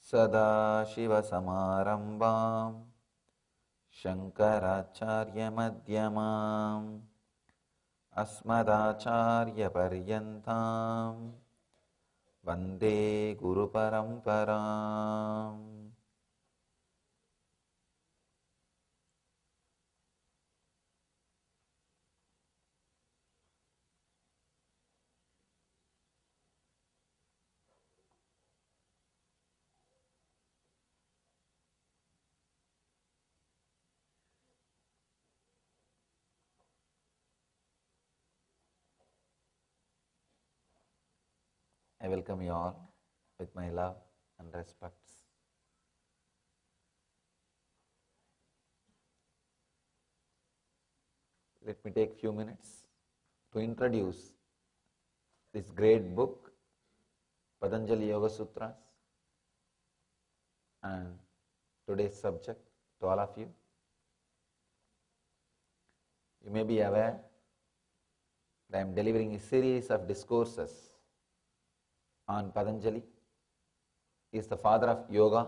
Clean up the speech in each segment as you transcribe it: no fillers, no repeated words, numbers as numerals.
सदाशिवसमारम्भां शङ्कराचार्यमध्यमाम् अस्मदाचार्यपर्यन्तां वन्दे गुरुपरम्पराम्. I welcome you all with my love and respects. Let me take few minutes to introduce this great book, Patanjali Yoga Sutras, and today's subject to all of you. You may be aware that I am delivering a series of discourses on Patanjali. He is the father of yoga.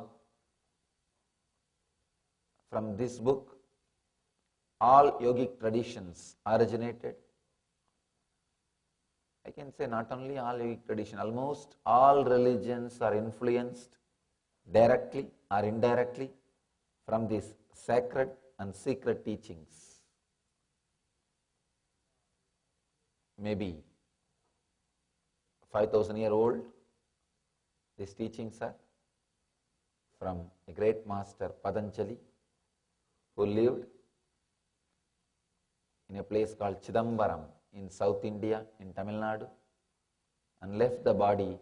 From this book, all yogic traditions originated. I can say not only all yogic traditions, almost all religions are influenced directly or indirectly from these sacred and secret teachings. Maybe 5,000 years old, these teachings are from a great master Patanjali, who lived in a place called Chidambaram in South India, in Tamil Nadu, and left the body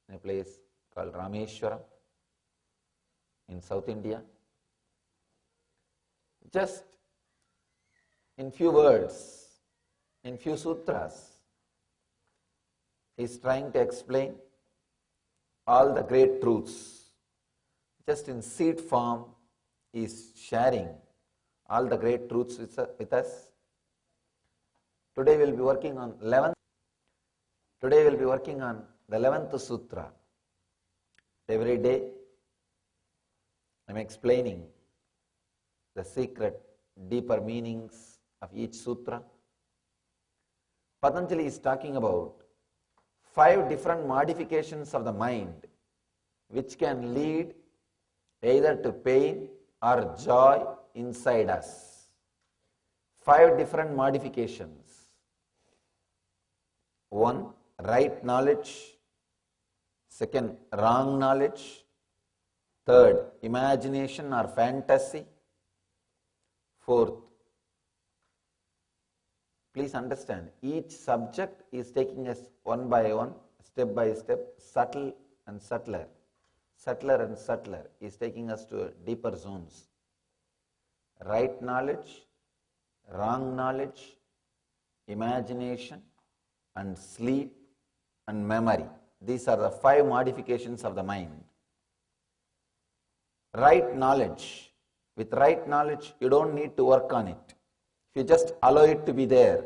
in a place called Rameshwaram in South India. Just in few words, in few sutras, he is trying to explain all the great truths. Just in seed form, he is sharing all the great truths with us. Today we will be working on 11th. Today we will be working on the 11th sutra. Every day I am explaining the secret, deeper meanings of each sutra. Patanjali is talking about 5 different modifications of the mind which can lead either to pain or joy inside us. 5 different modifications. 1, right knowledge. 2, wrong knowledge. 3, imagination or fantasy. 4, please understand, each subject is taking us one by one, step by step, subtle and subtler. Subtler and subtler is taking us to deeper zones. Right knowledge, wrong knowledge, imagination, and sleep and memory. These are the 5 modifications of the mind. Right knowledge. With right knowledge, you don't need to work on it. If you just allow it to be there,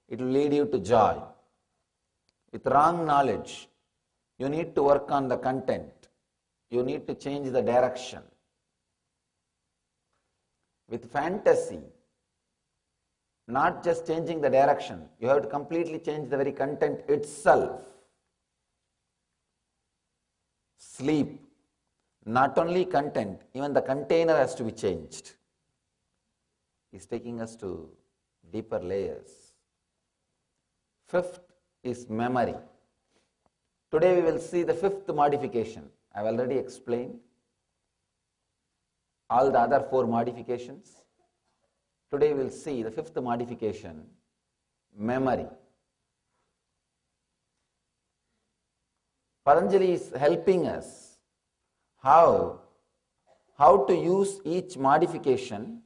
it will lead you to joy. With wrong knowledge, you need to work on the content. You need to change the direction. With fantasy, not just changing the direction, you have to completely change the very content itself. Sleep, not only content, even the container has to be changed. Is taking us to deeper layers. 5th is memory. Today we will see the 5th modification. I have already explained all the other 4 modifications. Today we will see the 5th modification, memory. Patanjali is helping us how to use each modification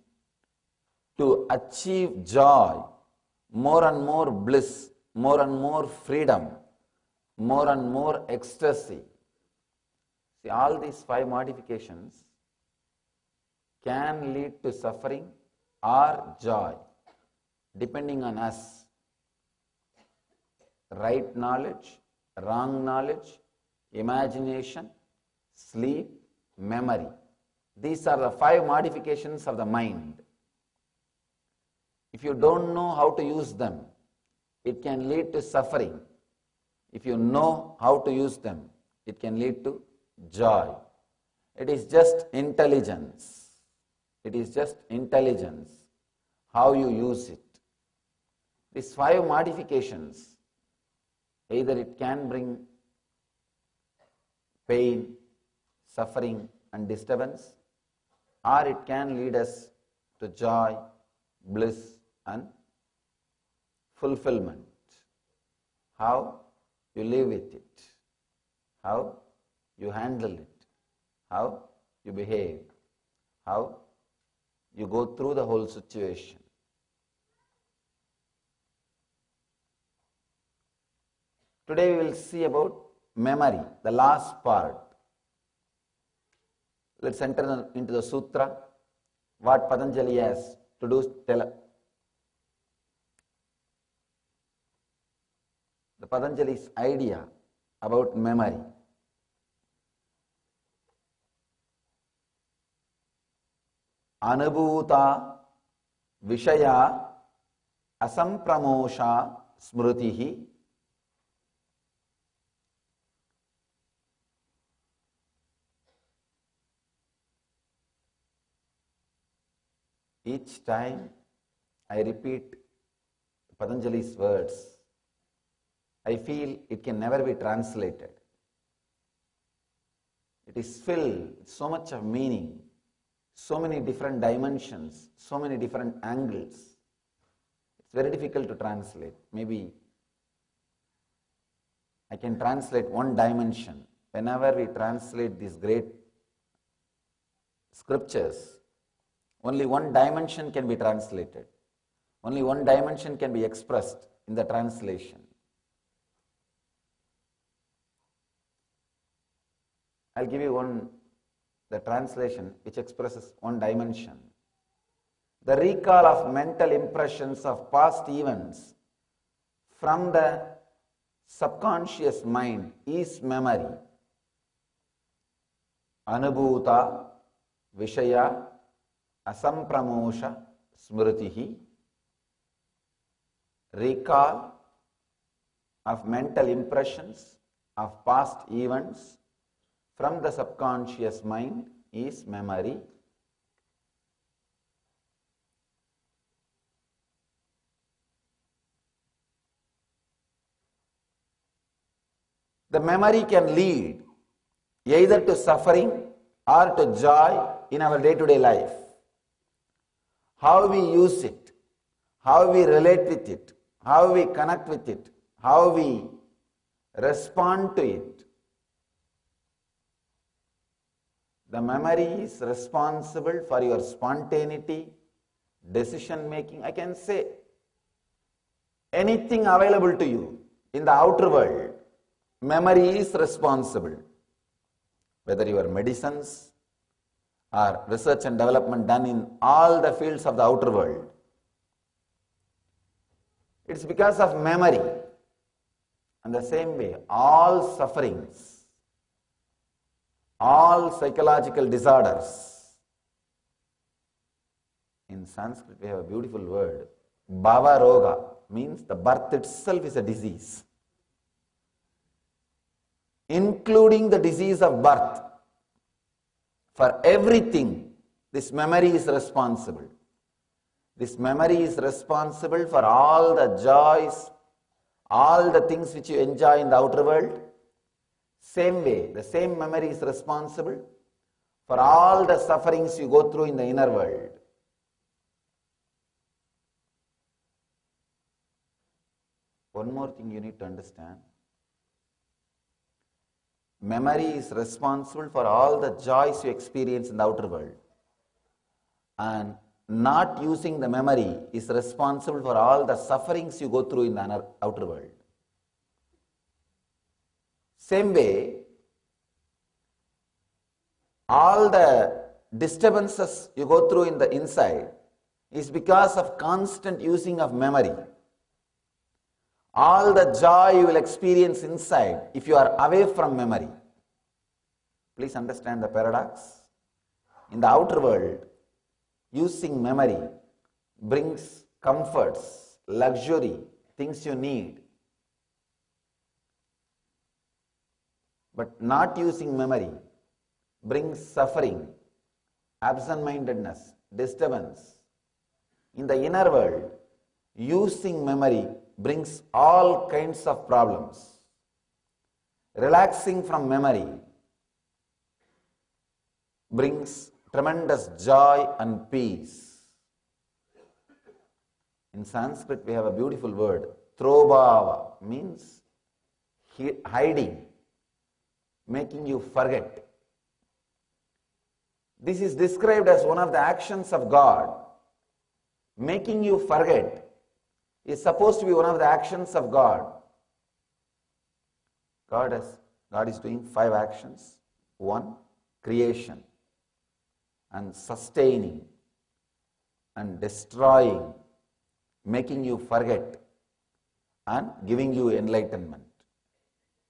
to achieve joy, more and more bliss, more and more freedom, more and more ecstasy. See, all these 5 modifications can lead to suffering or joy, depending on us. Right knowledge, wrong knowledge, imagination, sleep, memory. These are the 5 modifications of the mind. If you don't know how to use them, it can lead to suffering. If you know how to use them, it can lead to joy. It is just intelligence. It is just intelligence, how you use it. These 5 modifications, either it can bring pain, suffering and disturbance, or it can lead us to joy, bliss and fulfillment. How you live with it, how you handle it, how you behave, how you go through the whole situation. Today we will see about memory, the last part. Let's enter into the sutra, what Patanjali has to do. The Patanjali's idea about memory. Anubhuta Vishaya Asampramosha Smrutihi. Each time I repeat Patanjali's words, I feel it can never be translated. It is filled with so much of meaning, so many different dimensions, so many different angles. It's very difficult to translate. Maybe I can translate one dimension. Whenever we translate these great scriptures, only one dimension can be translated. Only one dimension can be expressed in the translation. I'll give you the translation which expresses one dimension. The recall of mental impressions of past events from the subconscious mind is memory. Anubhuta Vishaya Asampramosha Smritihi. Recall of mental impressions of past events from the subconscious mind is memory. The memory can lead either to suffering or to joy in our day-to-day life. How we use it, how we relate with it, how we connect with it, how we respond to it. The memory is responsible for your spontaneity, decision making. I can say anything available to you in the outer world, memory is responsible. Whether your medicines or research and development done in all the fields of the outer world, it's because of memory. And the same way, all sufferings, all psychological disorders. In Sanskrit, we have a beautiful word, Bhava Roga, means the birth itself is a disease, including the disease of birth. For everything, this memory is responsible. This memory is responsible for all the joys, all the things which you enjoy in the outer world. Same way, the same memory is responsible for all the sufferings you go through in the inner world. One more thing you need to understand. Memory is responsible for all the joys you experience in the outer world. And not using the memory is responsible for all the sufferings you go through in the outer world. Same way, all the disturbances you go through in the inside is because of constant using of memory. All the joy you will experience inside if you are away from memory. Please understand the paradox. In the outer world, using memory brings comforts, luxury, things you need. But not using memory brings suffering, absent-mindedness, disturbance. In the inner world, using memory brings all kinds of problems. Relaxing from memory brings tremendous joy and peace. In Sanskrit, we have a beautiful word, trobhava, means hiding, making you forget. This is described as one of the actions of God. Making you forget is supposed to be one of the actions of God. God is doing 5 actions. 1, creation, and sustaining, and destroying, making you forget, and giving you enlightenment.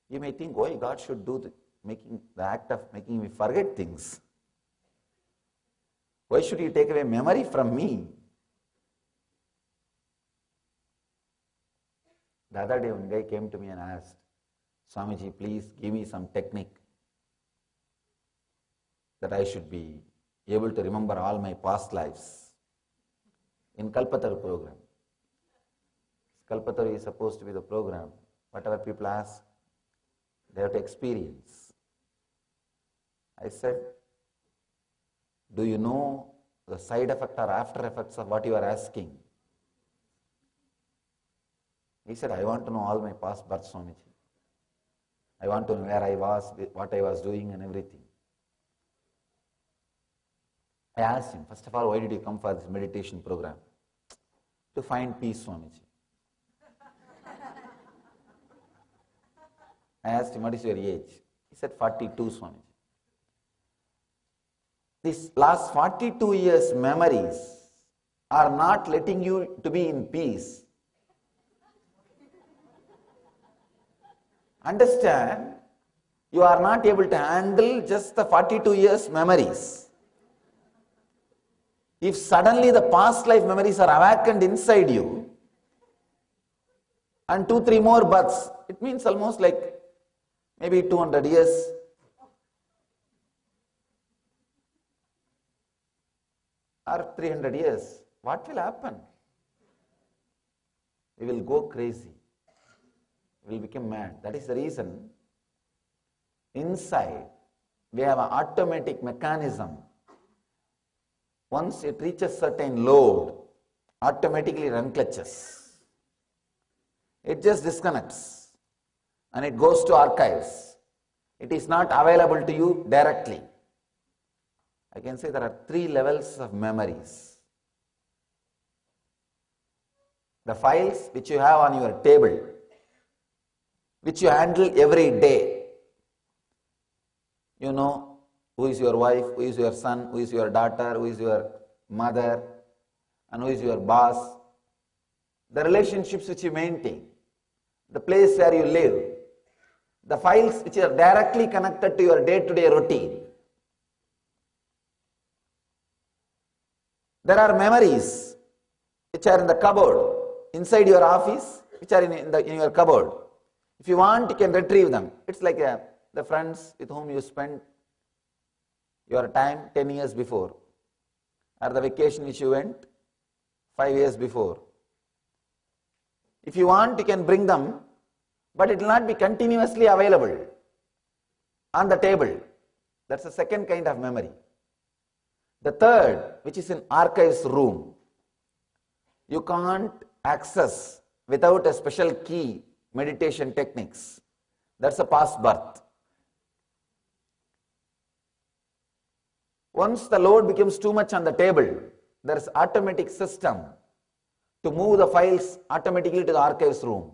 You may think, why God should do the act of making me forget things? Why should He take away memory from me? The other day, one guy came to me and asked, Swamiji, please give me some technique that I should be able to remember all my past lives. In Kalpataru program. Kalpataru is supposed to be the program. Whatever people ask, they have to experience. I said, do you know the side effect or after effects of what you are asking? He said, I want to know all my past births, Swamiji. I want to know where I was, what I was doing and everything. I asked him, first of all, why did you come for this meditation program? To find peace, Swamiji. I asked him, what is your age? He said, 42, Swamiji. These last 42 years' memories are not letting you to be in peace. Understand, you are not able to handle just the 42 years' memories. If suddenly the past life memories are awakened inside you, and 2-3 more births, it means almost like maybe 200 years. Or 300 years. What will happen? We will go crazy. We will become mad. That is the reason inside we have an automatic mechanism. Once it reaches certain load, automatically run clutches. It just disconnects and it goes to archives. It is not available to you directly. I can say there are 3 levels of memories. The files which you have on your table, which you handle every day. You know who is your wife, who is your son, who is your daughter, who is your mother, and who is your boss. The relationships which you maintain, the place where you live, the files which are directly connected to your day-to-day routine. There are memories which are in the cupboard, inside your office, which are in your cupboard. If you want, you can retrieve them. It's like the friends with whom you spent your time 10 years before, or the vacation which you went 5 years before. If you want, you can bring them, but it will not be continuously available on the table. That's the second kind of memory. The third, which is in archives room, you can't access without a special key meditation techniques. That's a past birth. Once the load becomes too much on the table, there is automatic system to move the files automatically to the archives room.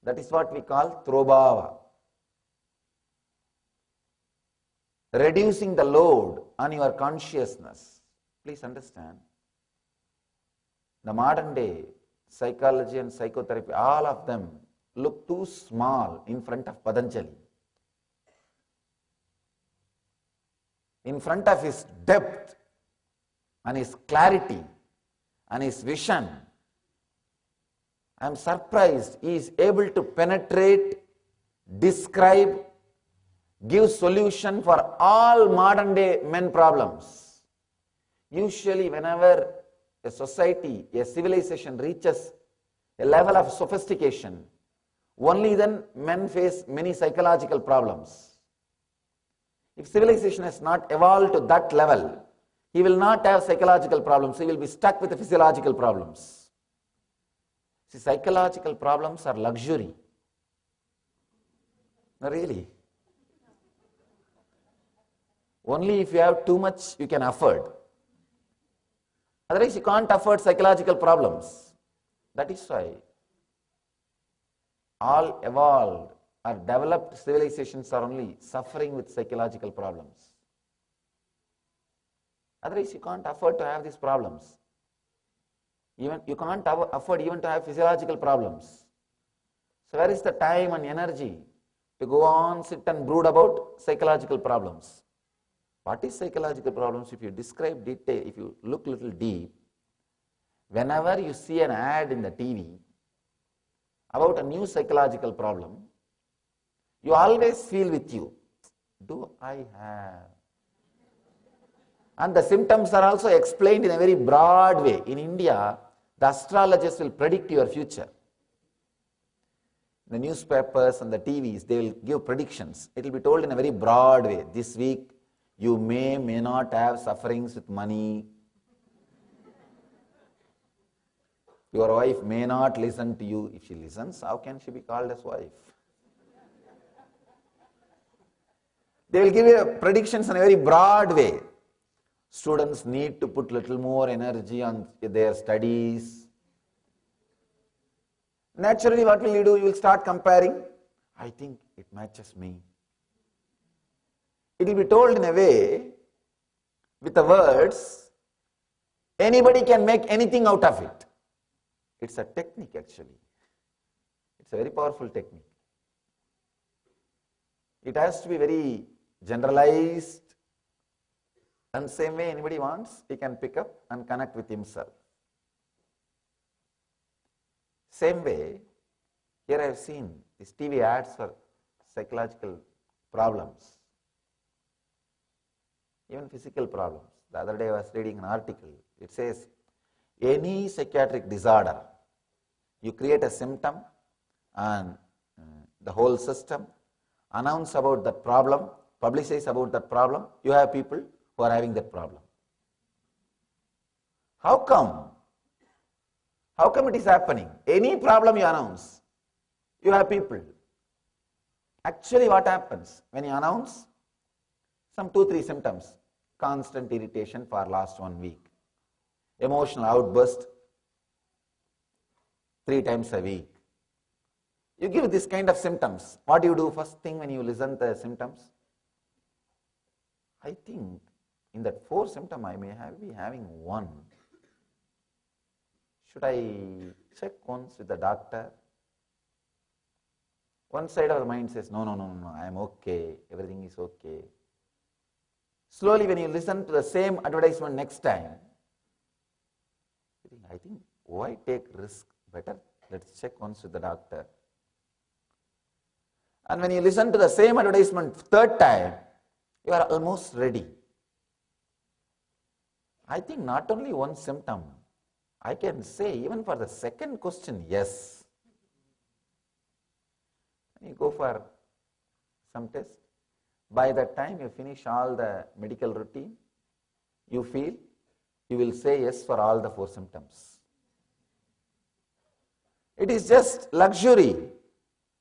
That is what we call trobhava. Reducing the load on your consciousness. Please understand, the modern day psychology and psychotherapy, all of them look too small in front of Patanjali. in front of his depth and his clarity and his vision, I am surprised he is able to penetrate, describe, give solution for all modern day men problems. Usually whenever a society, a civilization reaches a level of sophistication, only then men face many psychological problems. If civilization has not evolved to that level, he will not have psychological problems, he will be stuck with the physiological problems. See, psychological problems are luxury. No, really. Only if you have too much, you can afford. Otherwise, you can't afford psychological problems. That is why all evolved or developed civilizations are only suffering with psychological problems. Otherwise, you can't afford to have these problems. Even you can't afford even to have physiological problems. So where is the time and energy to go on, sit and brood about psychological problems? What is psychological problems? If you describe detail, if you look little deep, whenever you see an ad in the TV about a new psychological problem, you always feel with you, do I have? And the symptoms are also explained in a very broad way. In India, the astrologers will predict your future. The newspapers and the TVs, they will give predictions. It will be told in a very broad way. This week, you may not have sufferings with money. Your wife may not listen to you. If she listens, how can she be called as wife? They will give you predictions in a very broad way. Students need to put little more energy on their studies. Naturally, what will you do? You will start comparing. I think it matches me. It will be told in a way, with the words, anybody can make anything out of it. It's a technique actually. It's a very powerful technique. It has to be very generalized, and same way anybody wants, he can pick up and connect with himself. Same way, here I have seen these TV ads for psychological problems, even physical problems. The other day I was reading an article. It says, any psychiatric disorder, you create a symptom and the whole system announce about that problem, publicize about that problem, you have people who are having that problem. How come? How come it is happening? Any problem you announce, you have people. Actually what happens when you announce some 2-3 symptoms? Constant irritation for last 1 week, emotional outburst 3 times a week. You give this kind of symptoms. What do you do first thing when you listen to the symptoms? I think in that 4 symptom I may be having 1. Should I check once with the doctor? One side of the mind says, no, I am okay, everything is okay. Slowly when you listen to the same advertisement next time, I think, why take risk? Better, let's check once with the doctor. And when you listen to the same advertisement 3rd time, you are almost ready. I think not only 1 symptom, I can say even for the 2nd question, yes. You go for some test. By the time you finish all the medical routine, you feel you will say yes for all the 4 symptoms. It is just luxury.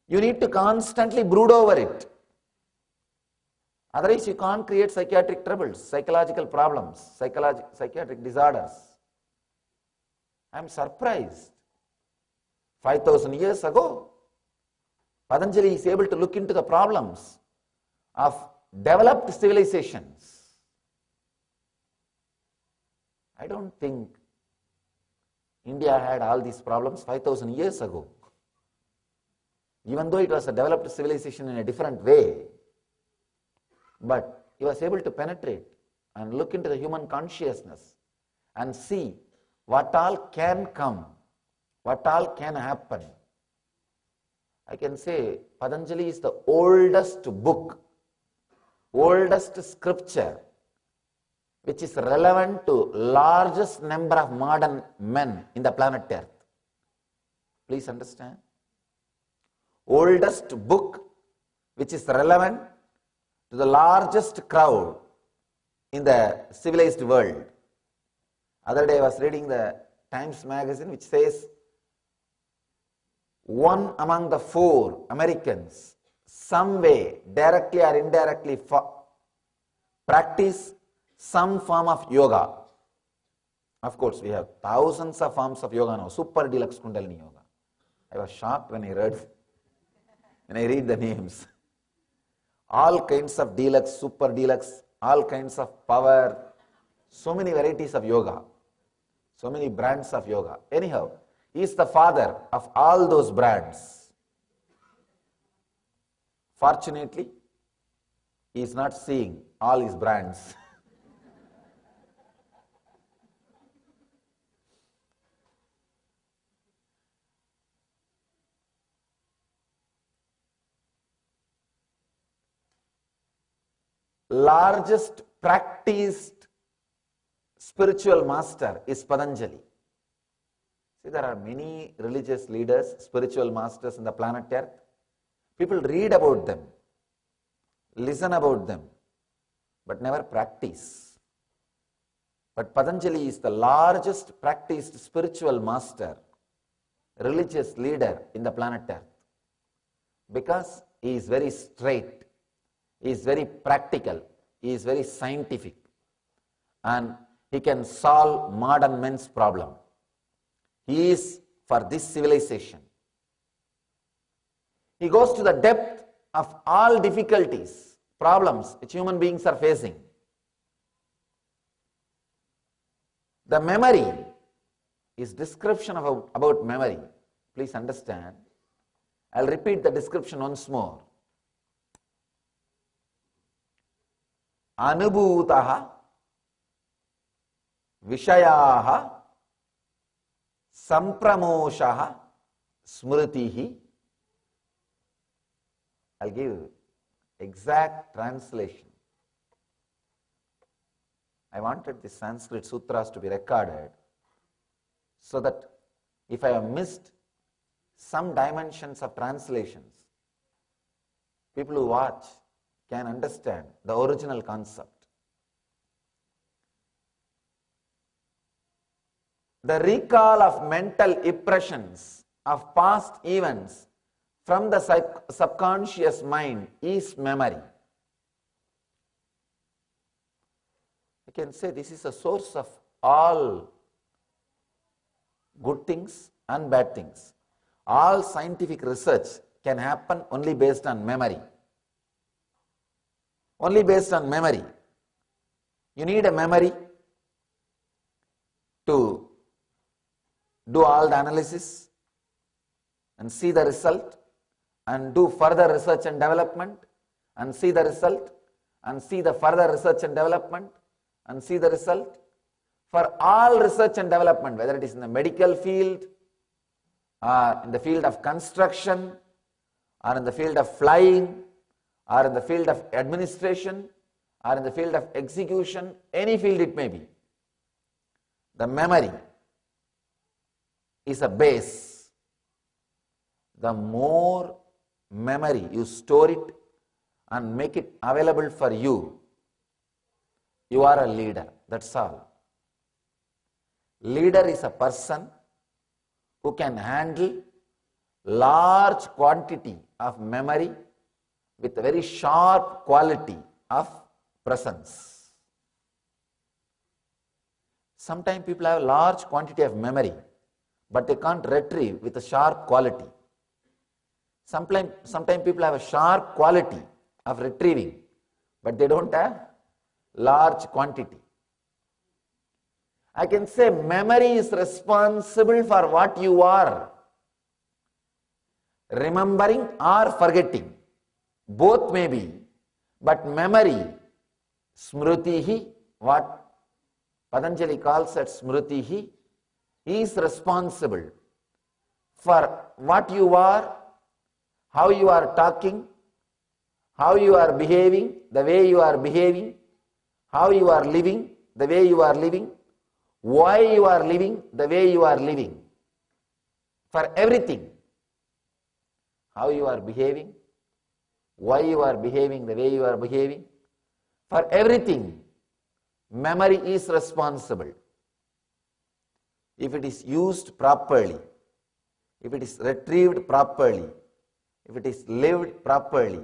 You need to constantly brood over it. Otherwise, you can't create psychiatric troubles, psychological problems, psychiatric disorders. I am surprised. 5,000 years ago, Patanjali is able to look into the problems of developed civilizations. I don't think India had all these problems 5,000 years ago. Even though it was a developed civilization in a different way, but he was able to penetrate and look into the human consciousness and see what all can come, what all can happen. I can say Patanjali is the oldest book, oldest scripture which is relevant to largest number of modern men in the planet Earth. Please understand. Oldest book which is relevant to the largest crowd in the civilized world. Other day I was reading the Times magazine which says one among the 4 Americans some way, directly or indirectly, practice some form of yoga. Of course, we have thousands of forms of yoga now. Super Deluxe Kundalini Yoga. I was shocked when I read the names. All kinds of deluxe, super deluxe, all kinds of power, so many varieties of yoga, so many brands of yoga. Anyhow, he is the father of all those brands. Fortunately, he is not seeing all his brands. Largest practiced spiritual master is Patanjali. See, there are many religious leaders, spiritual masters in the planet Earth. People read about them, listen about them, but never practice. But Patanjali is the largest practiced spiritual master, religious leader in the planet Earth, because he is very straight, he is very practical, he is very scientific, and he can solve modern men's problem. He is for this civilization. He goes to the depth of all difficulties, problems which human beings are facing. The memory is description about memory. Please understand. I'll repeat the description once more. Anubhutaha Vishayaha Sampramoshaha Smritihi. I'll give exact translation. I wanted the Sanskrit sutras to be recorded so that if I have missed some dimensions of translations, people who watch can understand the original concept. The recall of mental impressions of past events from the subconscious mind is memory. I can say this is a source of all good things and bad things. All scientific research can happen only based on memory. Only based on memory. You need a memory to do all the analysis and see the result and do further research and development and see the result and see the further research and development and see the result. For all research and development, whether it is in the medical field, or in the field of construction, or in the field of flying, or in the field of administration, or in the field of execution, any field it may be, the memory is a base. The more memory you store it and make it available for you, you are a leader. That's all. Leader is a person who can handle large quantity of memory with a very sharp quality of presence. Sometimes people have large quantity of memory, but they can't retrieve with a sharp quality. Sometimes people have a sharp quality of retrieving, but they don't have large quantity. I can say memory is responsible for what you are, remembering or forgetting. Both may be, but memory, smritihi, what Patanjali calls as Smritihi, is responsible for what you are, how you are talking, how you are behaving, the way you are behaving, how you are living, the way you are living, why you are living, the way you are living. For everything, how you are behaving, why you are behaving, the way you are behaving, for everything, memory is responsible. If it is used properly, if it is retrieved properly, if it is lived properly,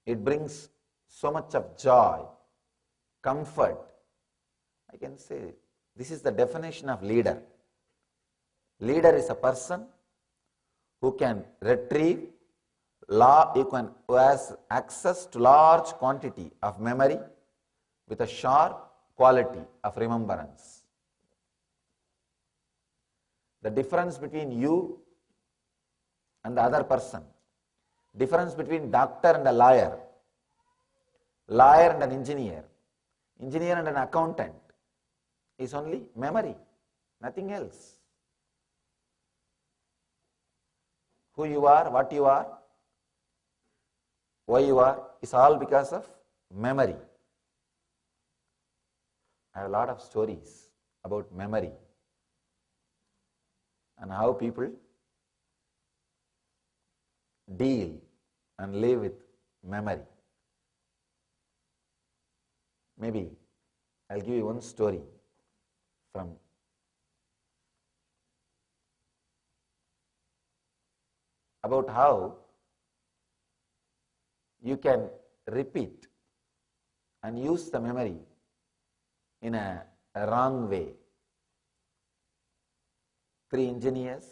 it brings so much of joy, comfort. I can say this is the definition of leader. Leader is a person who can retrieve, who has access to large quantity of memory with a sharp quality of remembrance. The difference between you and the other person, difference between doctor and a lawyer, lawyer and an engineer, engineer and an accountant is only memory, nothing else. Who you are, what you are, why you are, is all because of memory. I have a lot of stories about memory and how people deal and live with memory. Maybe I'll give you one story from about how you can repeat and use the memory in a wrong way. 3 engineers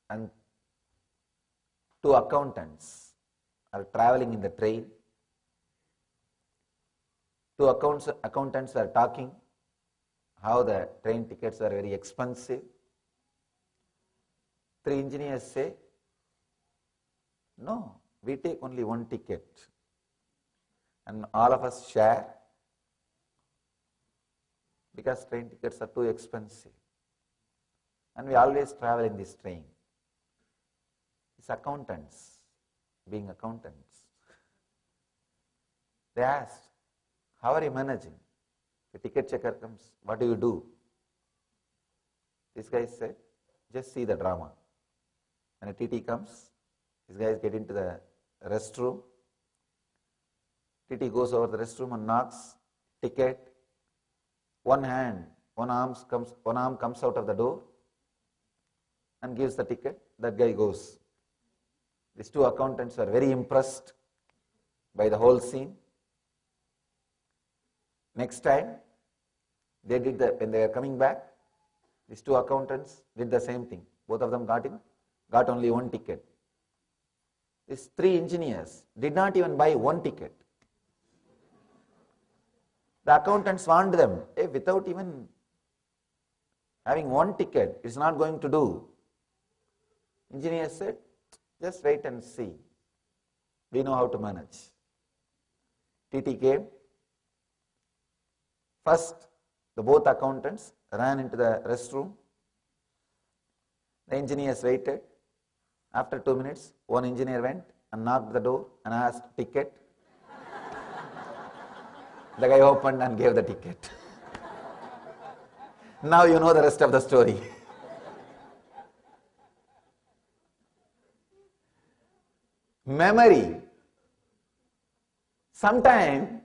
and 2 accountants are traveling in the train. 2 accountants are talking how the train tickets are very expensive. 3 engineers say, no, we take only 1 ticket and all of us share because train tickets are too expensive and we always travel in this train. These accountants, being accountants, they asked, how are you managing? The ticket checker comes, what do you do? This guy said, just see the drama. When a TT comes, these guys get into the restroom. TT goes over the restroom and knocks, ticket. One arm comes out of the door and gives the ticket. That guy goes. These 2 accountants are very impressed by the whole scene. Next time, when they are coming back, these 2 accountants did the same thing. Both of them got only 1 ticket. These 3 engineers did not even buy 1 ticket. The accountants warned them, hey, without even having 1 ticket, it's not going to do. Engineers said, just wait and see. We know how to manage. TT came. First, both accountants ran into the restroom. The engineers waited. After 2 minutes, one engineer went and knocked the door and asked ticket. The guy opened and gave the ticket. Now you know the rest of the story. Memory. Sometimes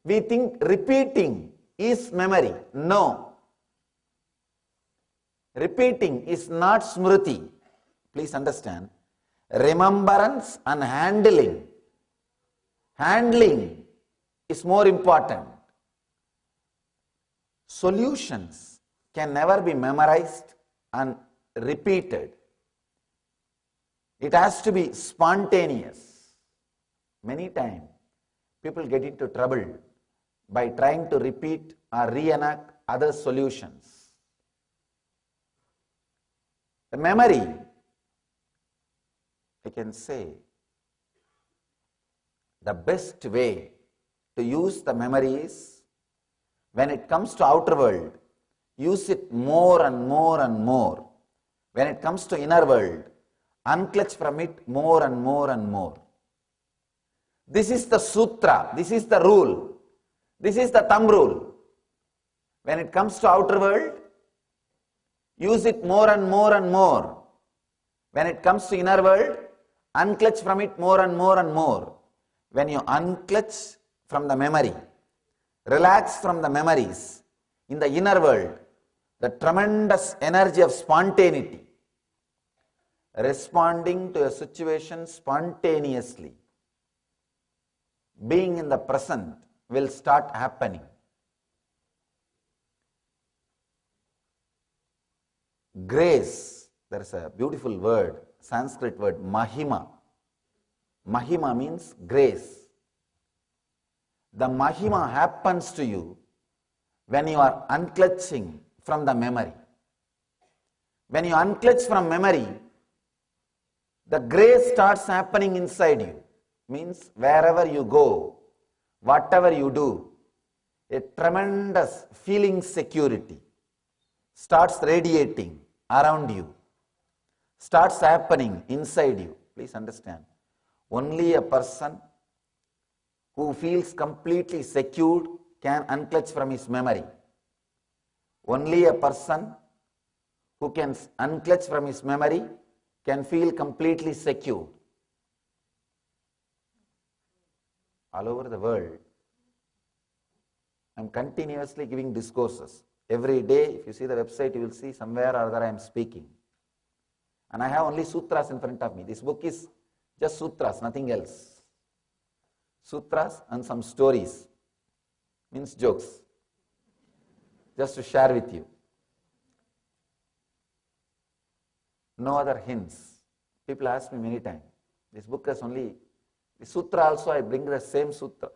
we think repeating is memory. No. Repeating is not smriti. Please understand. Remembrance and handling. Handling is more important. Solutions can never be memorized and repeated. It has to be spontaneous. Many times, people get into trouble by trying to repeat or reenact other solutions. The memory, I can say, the best way to use the memory is When it comes to outer world, use it more and more and more. When it comes to inner world, unclutch from it more and more and more. This is the sutra, this is the rule, this is the thumb rule. When it comes to outer world, use it more and more and more. When it comes to inner world, unclutch from it more and more and more. When you unclutch from the memory, relax from the memories, in the inner world, the tremendous energy of spontaneity, responding to a situation spontaneously, being in the present will start happening. Grace, there is a beautiful word, Sanskrit word, mahima. Mahima means grace. The mahima happens to you when you are unclutching from the memory. When you unclutch from memory, the grace starts happening inside you. Means wherever you go, whatever you do, a tremendous feeling security starts radiating around you, starts happening inside you. Please understand, only a person who feels completely secured can unclutch from his memory. Only a person who can unclutch from his memory can feel completely secured. All over the world, I am continuously giving discourses. Every day, if you see the website, you will see somewhere or other I am speaking. And I have only sutras in front of me. This book is just sutras, nothing else. Sutras and some stories, means jokes, just to share with you. No other hints. People ask me many times. This book has only, the sutra also I bring the same sutra.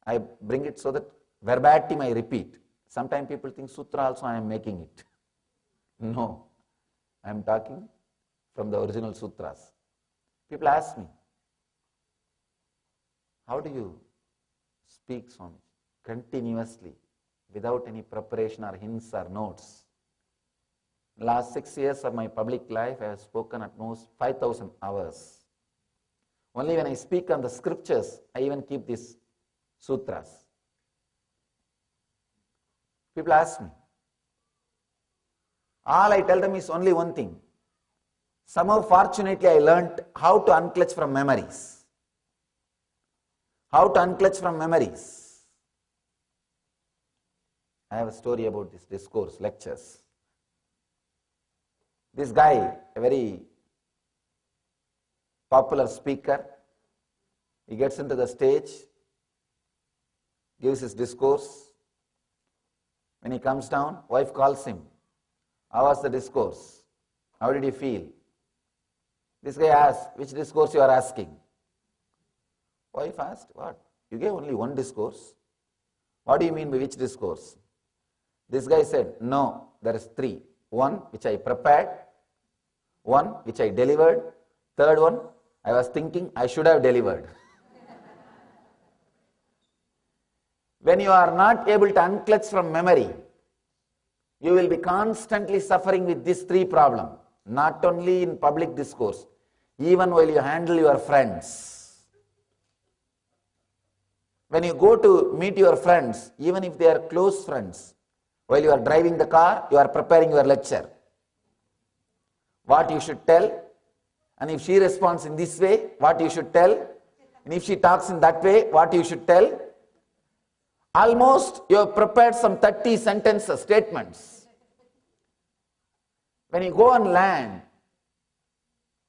I bring it so that verbatim I repeat. Sometimes people think sutra also I am making it. No, I am talking from the original sutras. People ask me, how do you speak so continuously without any preparation or hints or notes? Last 6 years of my public life, I have spoken at most 5,000 hours. Only when I speak on the scriptures, I even keep these sutras. People ask me. All I tell them is only one thing. Somehow, fortunately, I learnt how to unclutch from memories. How to unclutch from memories. I have a story about this discourse, lectures. This guy, a very popular speaker, he gets into the stage, gives his discourse. When he comes down, wife calls him. How was the discourse? How did you feel? This guy asked, which discourse you are asking? Wife asked, what? You gave only one discourse. What do you mean by which discourse? This guy said, no, there is 3. One which I prepared, one which I delivered, third one I was thinking I should have delivered. When you are not able to unclutch from memory, you will be constantly suffering with these 3 problems, not only in public discourse, even while you handle your friends. When you go to meet your friends, even if they are close friends, while you are driving the car, you are preparing your lecture. What you should tell, and if she responds in this way, what you should tell, and if she talks in that way, what you should tell. Almost you have prepared some 30 sentences, statements. When you go on land,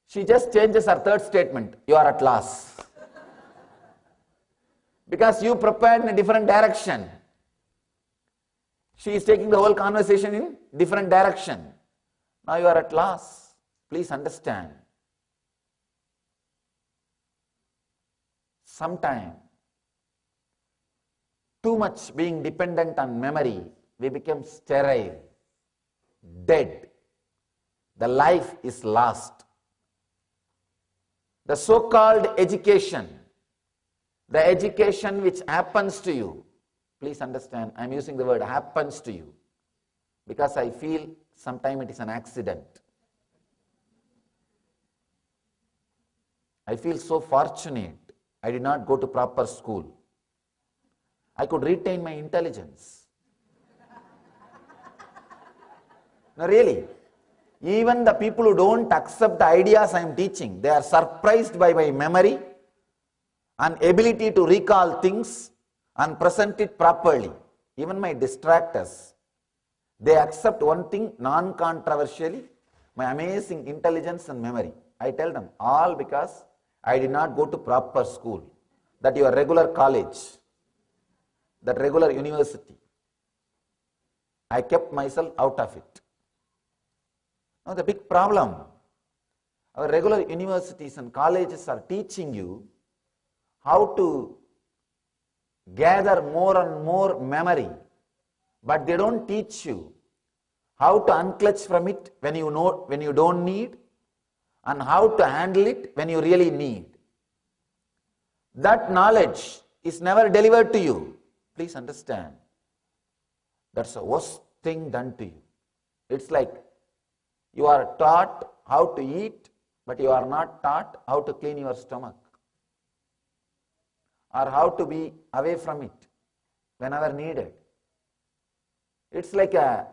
she just changes her third statement, you are at loss. Because you prepared in a different direction. She is taking the whole conversation in different direction. Now you are at loss. Please understand. Sometimes, too much being dependent on memory, we become sterile, dead. The life is lost. The so-called education, the education which happens to you, Please understand, I am using the word happens to you because I feel sometimes it is an accident. I feel so fortunate. I did not go to proper school. I could retain my intelligence. No, really. Even the people who don't accept the ideas I am teaching, they are surprised by my memory and ability to recall things and present it properly. Even my distractors, they accept one thing non-controversially, my amazing intelligence and memory. I tell them, all because I did not go to proper school, that your regular college, that regular university. I kept myself out of it. Now the big problem, our regular universities and colleges are teaching you how to gather more and more memory, but they don't teach you how to unclutch from it when you don't need, and how to handle it when you really need. That knowledge is never delivered to you. Please understand. That's the worst thing done to you. It's like you are taught how to eat, but you are not taught how to clean your stomach, or how to be away from it whenever needed. It's like I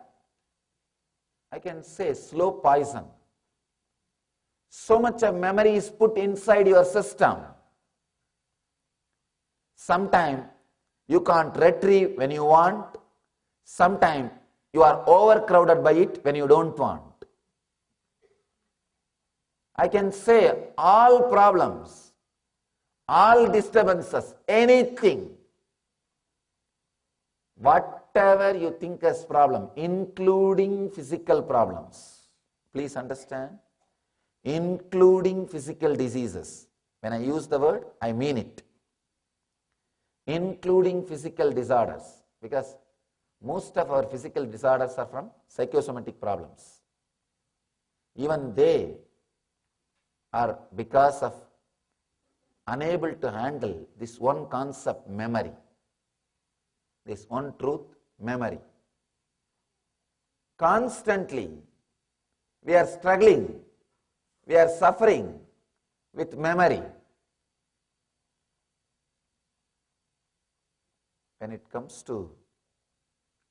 can say, slow poison. So much of memory is put inside your system. Sometimes you can't retrieve when you want. Sometimes you are overcrowded by it when you don't want. I can say all problems, all disturbances, anything, whatever you think as problem, including physical problems. Please understand, including physical diseases. When I use the word, I mean it. Including physical disorders, because most of our physical disorders are from psychosomatic problems. Even they are because of unable to handle this one concept, memory, this one truth, memory. Constantly we are struggling, we are suffering with memory. When it comes to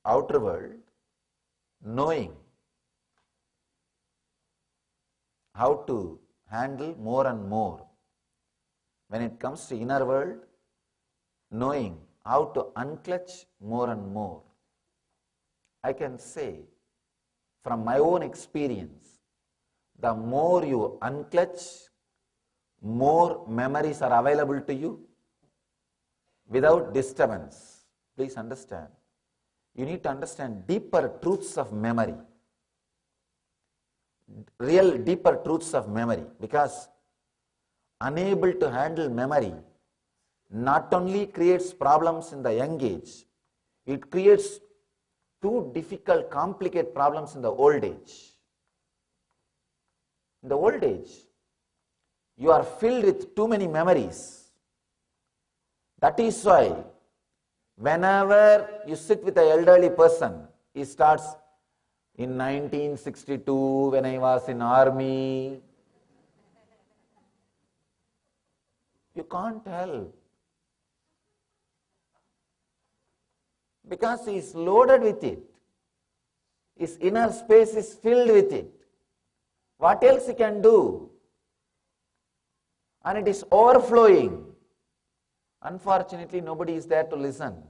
outer world, knowing how to handle more and more. When it comes to inner world, knowing how to unclutch more and more. I can say from my own experience, the more you unclutch, more memories are available to you without disturbance. Please understand. You need to understand deeper truths of memory. Real deeper truths of memory, because unable to handle memory not only creates problems in the young age, it creates too difficult, complicated problems in the old age. In the old age, you are filled with too many memories. That is why whenever you sit with an elderly person, he starts, in 1962 when I was in army. You can't help. Because he is loaded with it. His inner space is filled with it. What else he can do? And it is overflowing. Unfortunately, nobody is there to listen.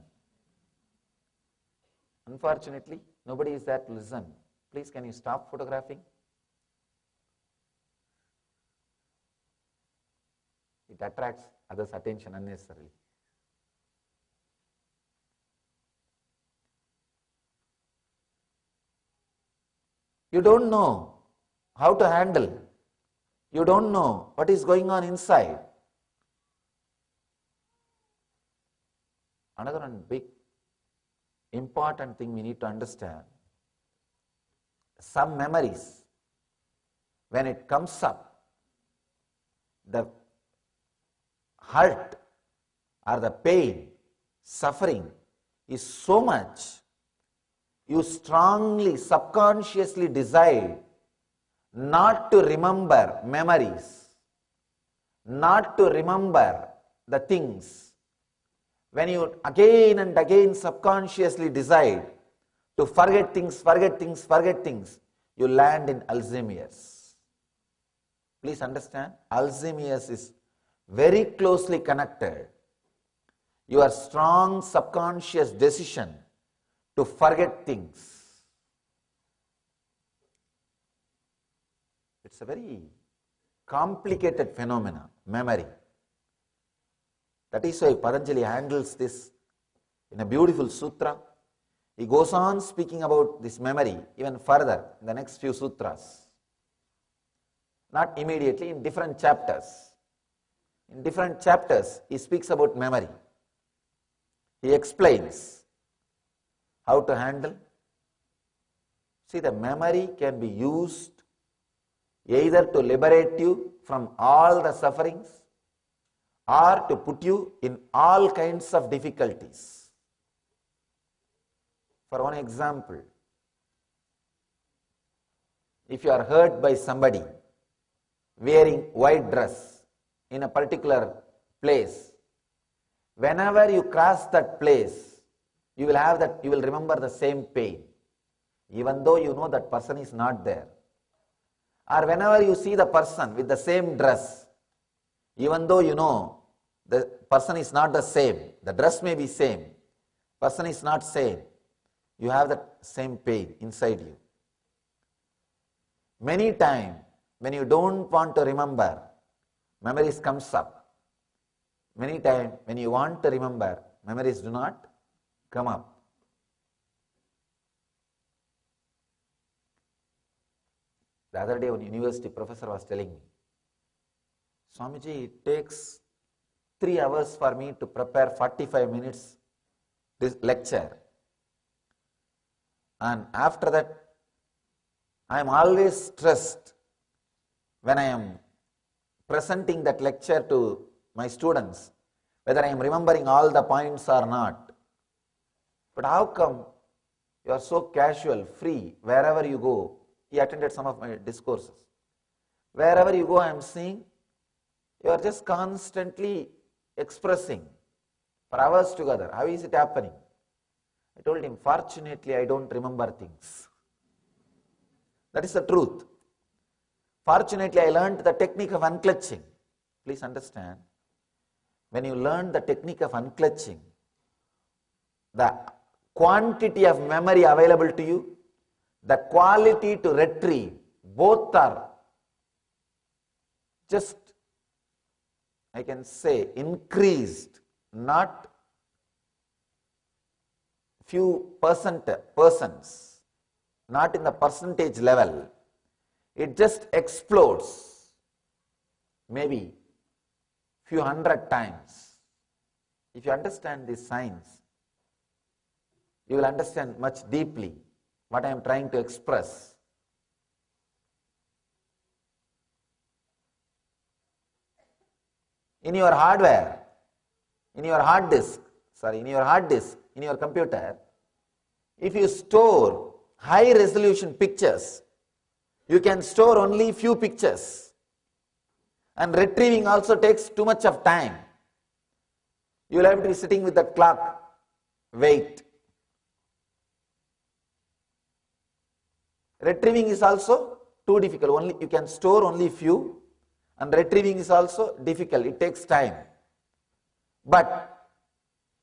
Unfortunately, nobody is there to listen. Please, can you stop photographing? It attracts others' attention unnecessarily. You don't know how to handle. You don't know what is going on inside. Another one big important thing we need to understand. Some memories, when it comes up, the hurt or the pain, suffering is so much, you strongly, subconsciously decide not to remember memories, not to remember the things. When you again and again subconsciously decide to forget things, you land in Alzheimer's. Please understand, Alzheimer's is very closely connected. Your strong subconscious decision to forget things. It's a very complicated phenomena, memory. That is why Patanjali handles this in a beautiful sutra. He goes on speaking about this memory even further in the next few sutras. Not immediately, in different chapters. In different chapters, he speaks about memory. He explains how to handle. See, the memory can be used either to liberate you from all the sufferings or to put you in all kinds of difficulties. For one example, if you are hurt by somebody wearing white dress in a particular place, whenever you cross that place, you will remember the same pain, even though you know that person is not there. Or whenever you see the person with the same dress, even though you know the person is not the same, the dress may be same, person is not same, you have that same pain inside you. Many times, when you don't want to remember, memories comes up. Many times, when you want to remember, memories do not come up. The other day, one university professor was telling me, Swamiji, it takes 3 hours for me to prepare 45 minutes this lecture. And after that, I am always stressed when I am presenting that lecture to my students, whether I am remembering all the points or not. But how come you are so casual, free, wherever you go? He attended some of my discourses. Wherever you go, I am seeing you are just constantly expressing for hours together. How is it happening? I told him, fortunately, I don't remember things. That is the truth. Fortunately, I learned the technique of unclutching. Please understand, when you learn the technique of unclutching, the quantity of memory available to you, the quality to retrieve, both are just, I can say, increased, not few persons, not in the percentage level. It just explodes, maybe few hundred times. If you understand this science, you will understand much deeply what I am trying to express. In your hardware, in your hard disk, in your computer, if you store high resolution pictures, you can store only few pictures. And retrieving also takes too much of time. You will have to be sitting with that clock, wait. Retrieving is also too difficult. You can store only few, and retrieving is also difficult. It takes time. But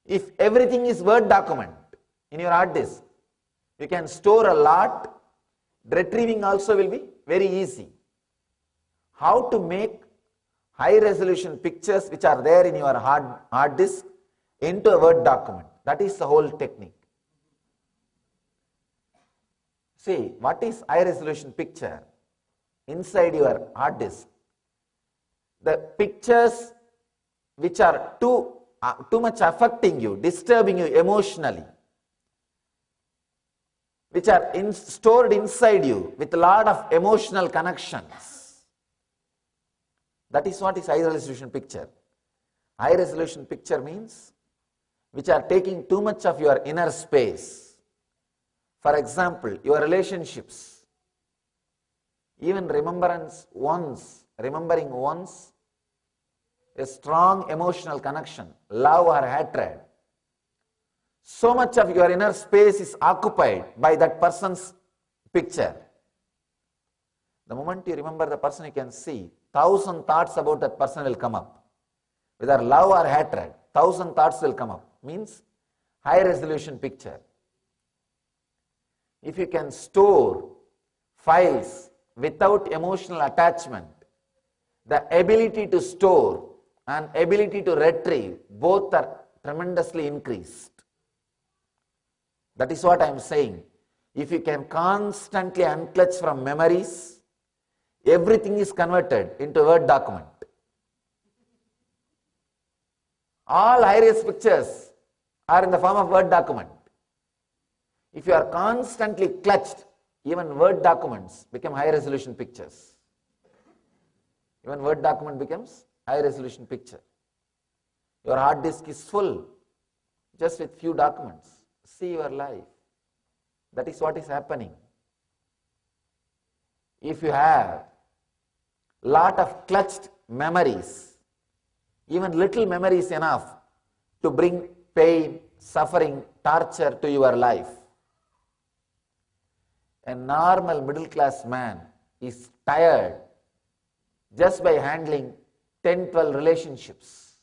if everything is Word document in your hard disk, you can store a lot. Retrieving also will be very easy. How to make high resolution pictures which are there in your hard disk into a Word document? That is the whole technique. See, what is high resolution picture? Inside your hard disk, the pictures which are too much affecting you, disturbing you emotionally, which are stored inside you with a lot of emotional connections. That is what is high resolution picture. High resolution picture means which are taking too much of your inner space. For example, your relationships, even remembering once a strong emotional connection, love or hatred. So much of your inner space is occupied by that person's picture. The moment you remember the person, you can see 1,000 thoughts about that person will come up. Whether love or hatred, 1,000 thoughts will come up. Means high resolution picture. If you can store files without emotional attachment, the ability to store and ability to retrieve both are tremendously increased. That is what I am saying. If you can constantly unclutch from memories, everything is converted into a Word document. All high-res pictures are in the form of Word document. If you are constantly clutched, even Word documents become high-resolution pictures. Even Word document becomes high-resolution picture. Your hard disk is full just with few documents. See your life. That is what is happening. If you have lot of clutched memories, even little memory is enough to bring pain, suffering, torture to your life. A normal middle class man is tired just by handling 10-12 relationships.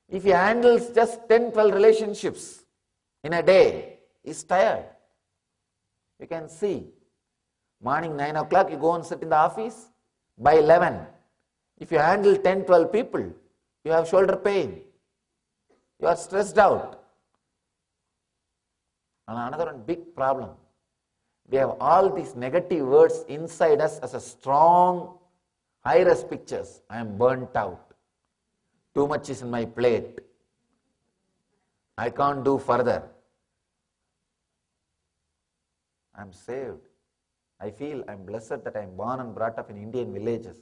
If he handles just 10-12 relationships in a day, he is tired. You can see, morning 9 o'clock you go and sit in the office, by 11, if you handle 10-12 people, you have shoulder pain, you are stressed out. And another one big problem, we have all these negative words inside us as a strong high-res pictures. I am burnt out. Too much is in my plate. I can't do further. I am saved. I feel I am blessed that I am born and brought up in Indian villages.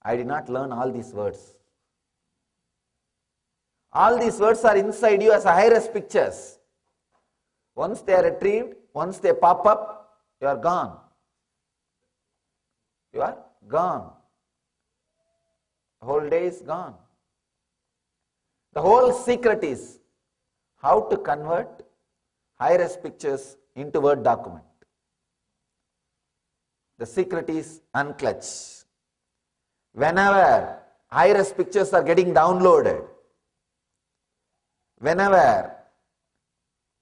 I did not learn all these words. All these words are inside you as a high-res pictures. Once they are retrieved, once they pop up, you are gone. You are gone. The whole day is gone. The whole secret is how to convert high-res pictures into Word document. The secret is unclutch. Whenever high-res pictures are getting downloaded, whenever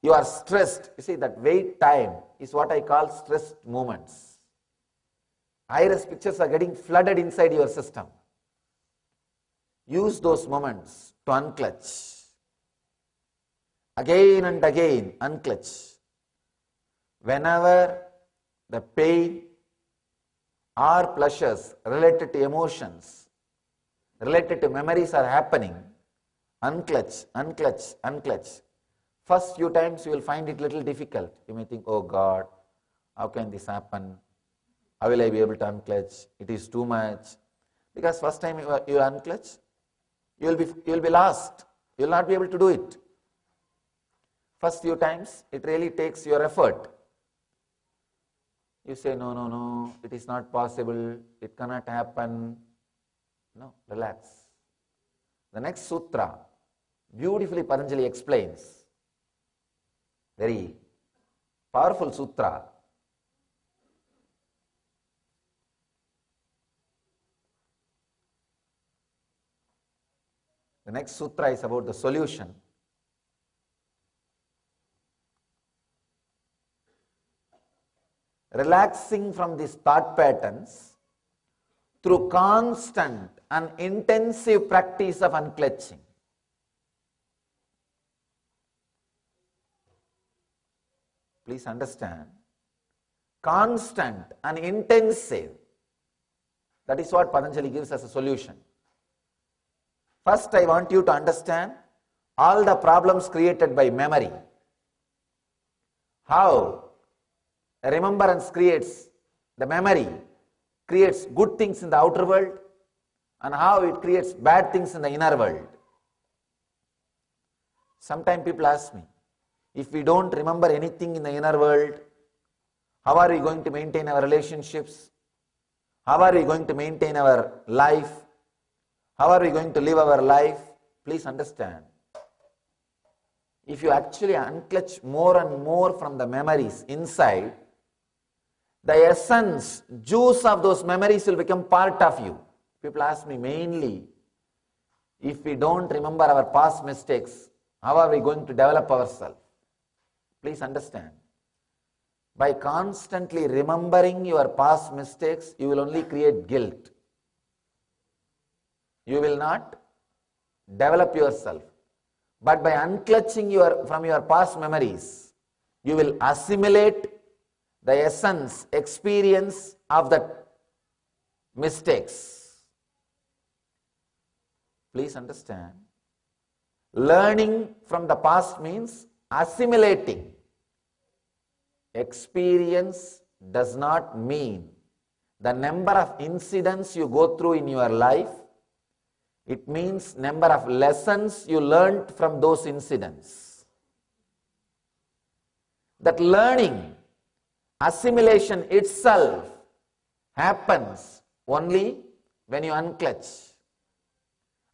you are stressed, you see that wait time is what I call stressed moments. High-res pictures are getting flooded inside your system. Use those moments to unclutch. Again and again, unclutch. Whenever the pain or pleasures related to emotions, related to memories are happening, unclutch, unclutch, unclutch. First few times you will find it little difficult. You may think, oh God, how can this happen? How will I be able to unclutch? It is too much. Because first time you unclutch, you will be lost. You will not be able to do it. First few times, it really takes your effort. You say, no, it is not possible, it cannot happen. No, relax. The next sutra, beautifully Patanjali explains. Very powerful sutra. The next sutra is about the solution. Relaxing from these thought patterns through constant and intensive practice of unclutching. Please understand, constant and intensive, that is what Patanjali gives as a solution. First, I want you to understand all the problems created by memory. How remembrance creates, the memory creates good things in the outer world and how it creates bad things in the inner world. Sometimes people ask me, if we don't remember anything in the inner world, how are we going to maintain our relationships? How are we going to maintain our life? How are we going to live our life? Please understand. If you actually unclutch more and more from the memories inside, the essence, juice of those memories will become part of you. People ask me mainly, if we don't remember our past mistakes, how are we going to develop ourselves? Please understand. By constantly remembering your past mistakes, you will only create guilt. You will not develop yourself. But by unclutching from your past memories, you will assimilate the essence, experience of the mistakes. Please understand. Learning from the past means assimilating. Experience does not mean the number of incidents you go through in your life. It means number of lessons you learned from those incidents. That learning, assimilation itself happens only when you unclutch.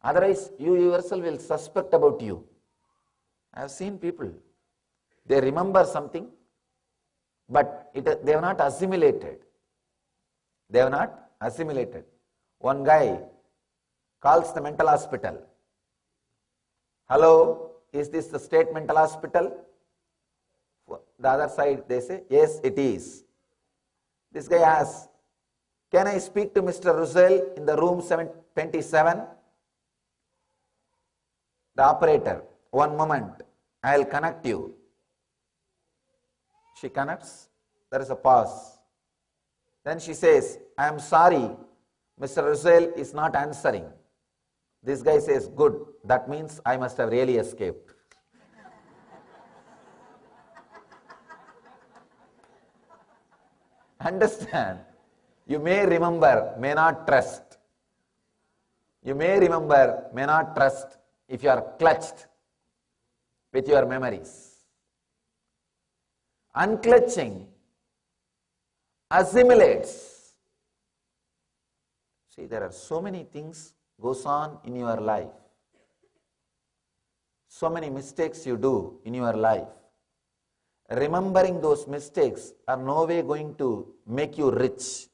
Otherwise, you yourself will suspect about you. I have seen people, they remember something, but they have not assimilated. They have not assimilated. One guy calls the mental hospital. Hello, is this the state mental hospital? The other side, they say, yes, it is. This guy asks, can I speak to Mr. Russell in the room 727? The operator, one moment, I will connect you. She connects, there is a pause. Then she says, I am sorry, Mr. Russell is not answering. This guy says, good, that means I must have really escaped. Understand? You may remember, may not trust. You may remember, may not trust if you are clutched with your memories. Unclutching assimilates. See, there are so many things goes on in your life. So many mistakes you do in your life. Remembering those mistakes are no way going to make you rich.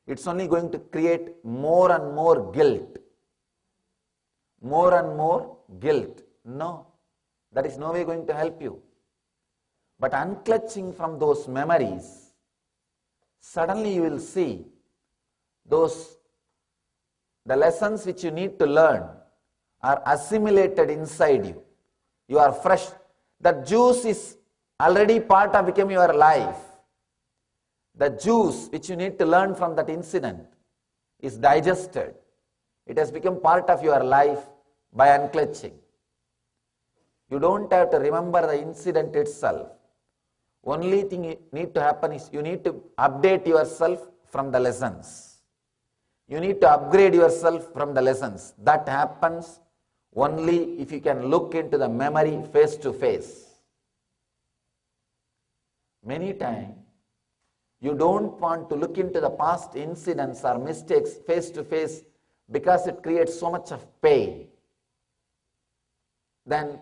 It's only going to create more and more guilt. More and more guilt. No, that is no way going to help you. But unclutching from those memories, suddenly you will see the lessons which you need to learn are assimilated inside you. You are fresh. That juice is already part of become your life. The juice which you need to learn from that incident is digested. It has become part of your life by unclutching. You don't have to remember the incident itself. Only thing you need to happen is you need to update yourself from the lessons. You need to upgrade yourself from the lessons. That happens only if you can look into the memory face to face. Many times, you don't want to look into the past incidents or mistakes face to face because it creates so much of pain. Then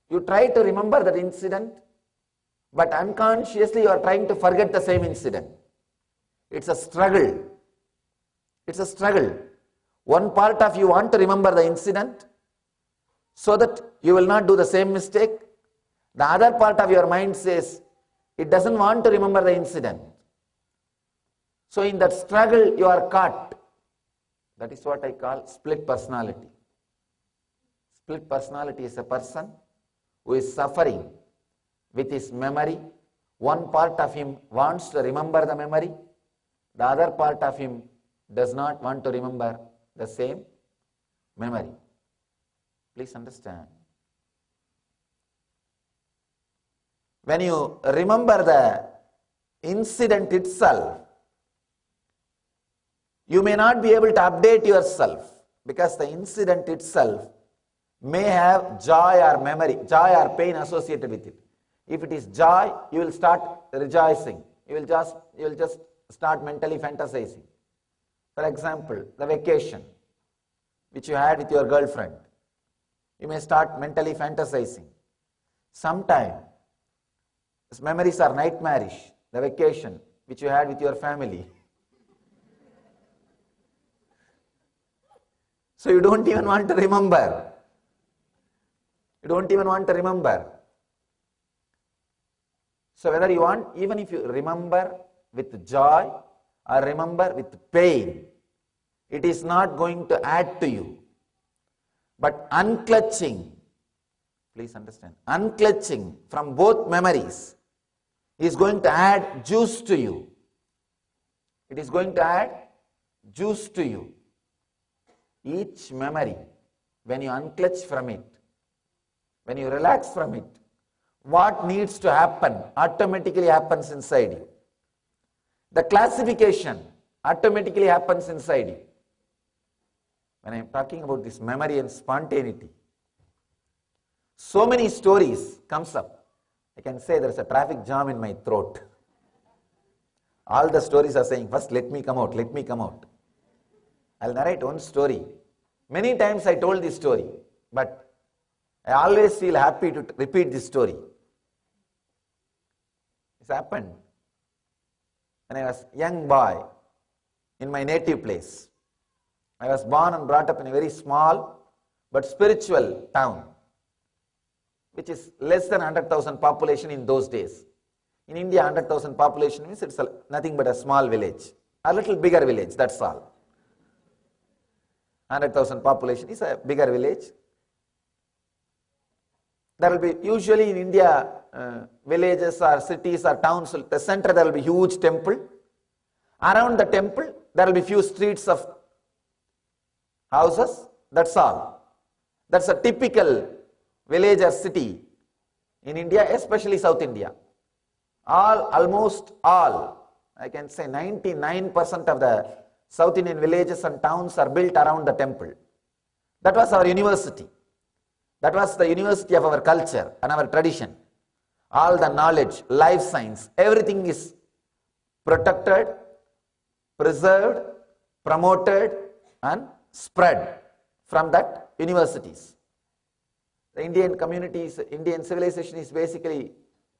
you try to remember that incident, but unconsciously you are trying to forget the same incident. It's a struggle. It's a struggle. One part of you want to remember the incident so that you will not do the same mistake. The other part of your mind says it doesn't want to remember the incident. So in that struggle you are caught. That is what I call split personality. Split personality is a person who is suffering with his memory. One part of him wants to remember the memory. The other part of him does not want to remember the same memory. Please understand. When you remember the incident itself, you may not be able to update yourself because the incident itself may have joy or memory, joy or pain associated with it. If it is joy, you will start rejoicing. You will just start mentally fantasizing. For example, the vacation which you had with your girlfriend. You may start mentally fantasizing. Sometimes, these memories are nightmarish. The vacation which you had with your family. So you don't even want to remember. You don't even want to remember. So whether you want, even if you remember with joy or remember with pain, it is not going to add to you. But unclutching, please understand, unclutching from both memories is going to add juice to you. It is going to add juice to you. Each memory, when you unclutch from it, when you relax from it, what needs to happen automatically happens inside you. The classification automatically happens inside you. When I am talking about this memory and spontaneity, so many stories comes up. I can say there is a traffic jam in my throat. All the stories are saying, first let me come out, let me come out. I'll narrate one story. Many times I told this story, but I always feel happy to repeat this story. This happened when I was a young boy in my native place. I was born and brought up in a very small but spiritual town, which is less than 100,000 population in those days. In India, 100,000 population means it's nothing but a small village, a little bigger village, that's all. 100,000 population is a bigger village. There will be usually in India, villages or cities or towns, the center there will be huge temple. Around the temple, there will be few streets of houses, that's all. That's a typical village or city in India, especially South India. Almost all, I can say 99% of the South Indian villages and towns are built around the temple. That was our university. That was the university of our culture and our tradition. All the knowledge, life science, everything is protected, preserved, promoted and spread from that universities. The Indian communities, Indian civilization is basically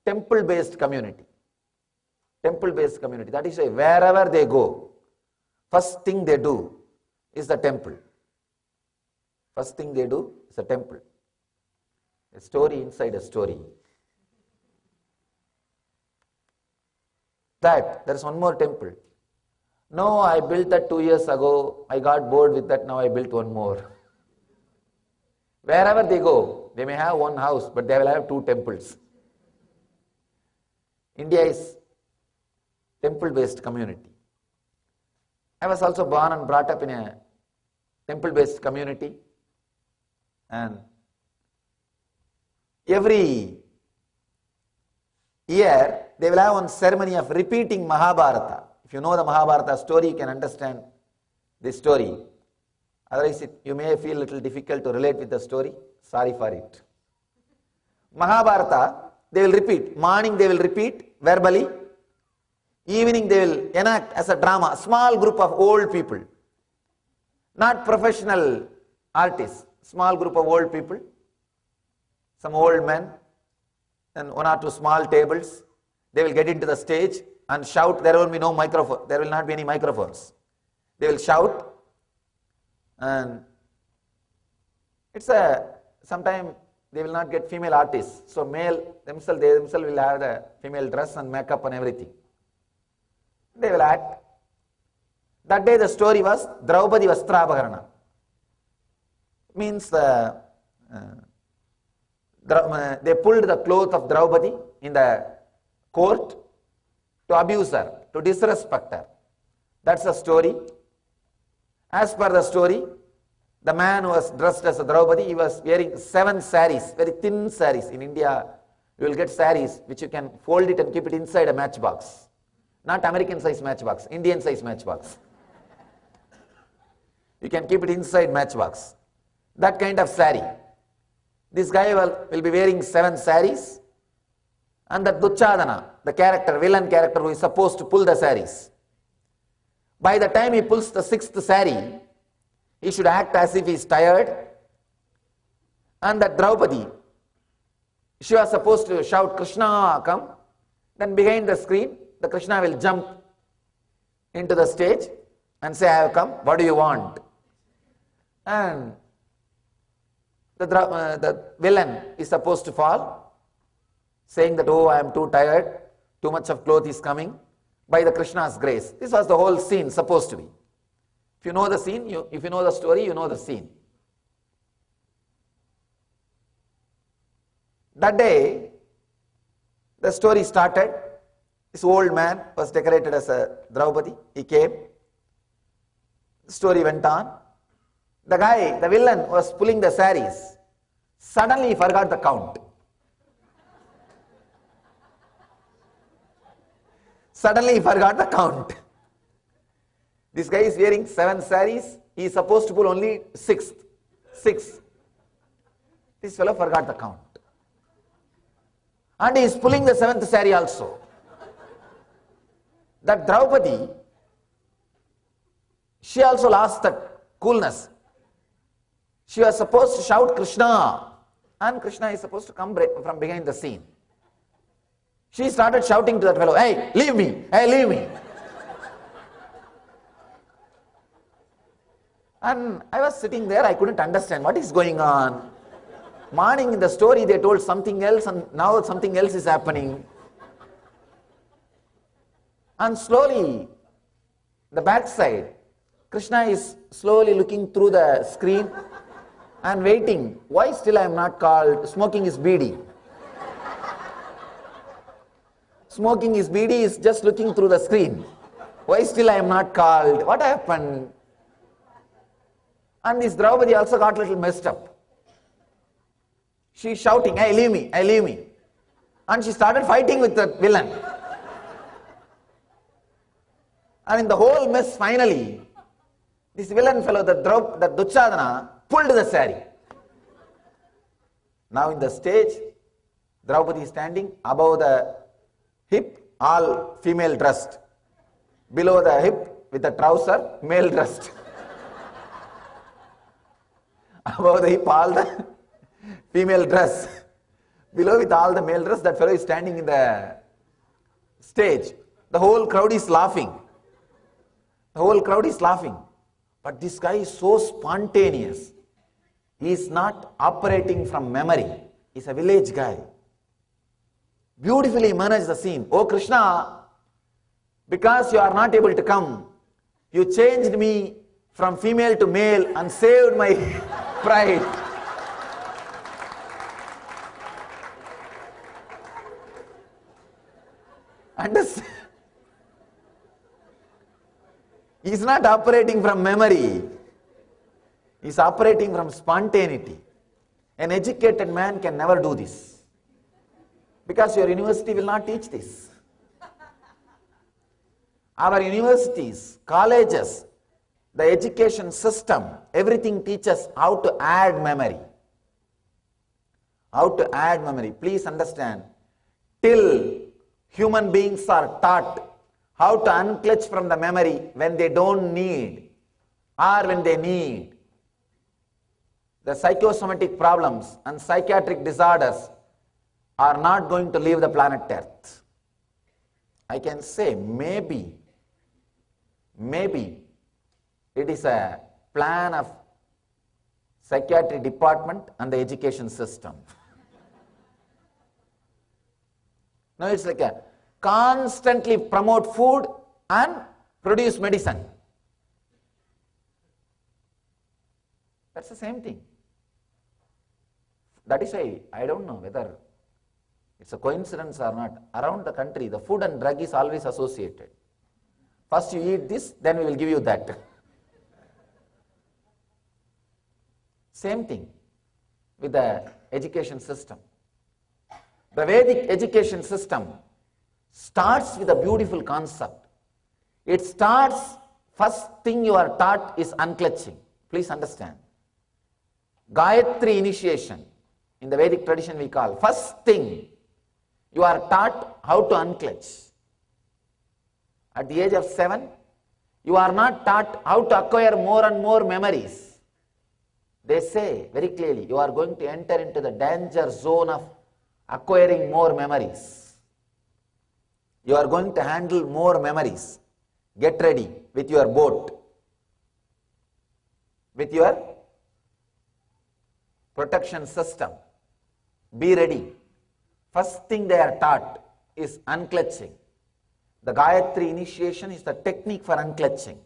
temple-based community. Temple-based community. That is why wherever they go, first thing they do is the temple. First thing they do is the temple. A story inside a story. That, there is one more temple. No, I built that 2 years ago. I got bored with that, now I built one more. Wherever they go, they may have one house, but they will have 2 temples. India is temple-based community. I was also born and brought up in a temple-based community, and every year they will have one ceremony of repeating Mahabharata. If you know the Mahabharata story, you can understand this story. Otherwise, you may feel a little difficult to relate with the story. Sorry for it. Mahabharata, they will repeat. Morning they will repeat verbally. Evening they will enact as a drama. A small group of old people. Not professional artists. Small group of old people. Some old men. And 1 or 2 small tables. They will get into the stage and shout. There will be no microphone. There will not be any microphones. They will shout. And it's sometimes they will not get female artists. So they themselves will have the female dress and makeup and everything. They will act. That day the story was Draupadi Vastrabharana. Means they pulled the cloth of Draupadi in the court to abuse her, to disrespect her. That's the story. As per the story, the man who was dressed as a Draupadi, he was wearing 7 saris, very thin saris. In India, you will get saris which you can fold it and keep it inside a matchbox. Not American size matchbox, Indian size matchbox. You can keep it inside matchbox. That kind of sari. This guy will be wearing 7 saris, and that Duchadana, the character, villain character who is supposed to pull the saris, by the time he pulls the 6th sari, he should act as if he is tired, and that Draupadi, she was supposed to shout, Krishna, come. Then behind the screen, the Krishna will jump into the stage and say, I have come, what do you want? And the villain is supposed to fall, saying that, oh, I am too tired, too much of cloth is coming, by the Krishna's grace. This was the whole scene supposed to be. If you know the scene, if you know the story, you know the scene. That day, the story started. This old man was decorated as a Draupadi. He came. The story went on. The guy, the villain, was pulling the saris. Suddenly he forgot the count. Suddenly he forgot the count. This guy is wearing 7 saris. He is supposed to pull only 6th. 6. This fellow forgot the count. And he is pulling the 7th sari also. That Draupadi, she also lost that coolness. She was supposed to shout Krishna, and Krishna is supposed to come from behind the scene. She started shouting to that fellow, hey, leave me, hey, leave me. And I was sitting there, I couldn't understand what is going on. Morning in the story they told something else, and now something else is happening. And slowly, the backside, Krishna is slowly looking through the screen and waiting. Why still I am not called? Smoking his beedi. Smoking his beedi is just looking through the screen. Why still I am not called? What happened? And this Draupadi also got a little messed up. She is shouting, hey, leave me, hey, leave me. And she started fighting with the villain. And in the whole mess, finally, this villain fellow, the Duchadana, pulled the sari. Now in the stage, Draupadi is standing above the hip, all female dressed. Below the hip, with the trouser, male dressed. Above the hip, all the female dress. Below with all the male dress, that fellow is standing in the stage. The whole crowd is laughing. The whole crowd is laughing. But this guy is so spontaneous. He is not operating from memory. He's a village guy. Beautifully managed the scene. Oh Krishna, because you are not able to come, you changed me from female to male and saved my pride. Understand? He is not operating from memory. He is operating from spontaneity. An educated man can never do this. Because your university will not teach this. Our universities, colleges, the education system, everything teaches how to add memory. How to add memory. Please understand, till human beings are taught how to unclutch from the memory when they don't need or when they need, the psychosomatic problems and psychiatric disorders are not going to leave the planet Earth. I can say maybe it is a plan of psychiatry department and the education system. Now it's like a constantly promote food and produce medicine. That's the same thing. That is why I don't know whether it's a coincidence or not. Around the country, the food and drug is always associated. First you eat this, then we will give you that. Same thing with the education system. The Vedic education system starts with a beautiful concept. It starts, first thing you are taught is unclutching. Please understand. Gayatri initiation in the Vedic tradition we call, first thing, you are taught how to unclench. At the age of 7, you are not taught how to acquire more and more memories. They say very clearly, you are going to enter into the danger zone of acquiring more memories. You are going to handle more memories. Get ready with your boat, with your protection system. Be ready. First thing they are taught is unclutching. The Gayatri initiation is the technique for unclutching.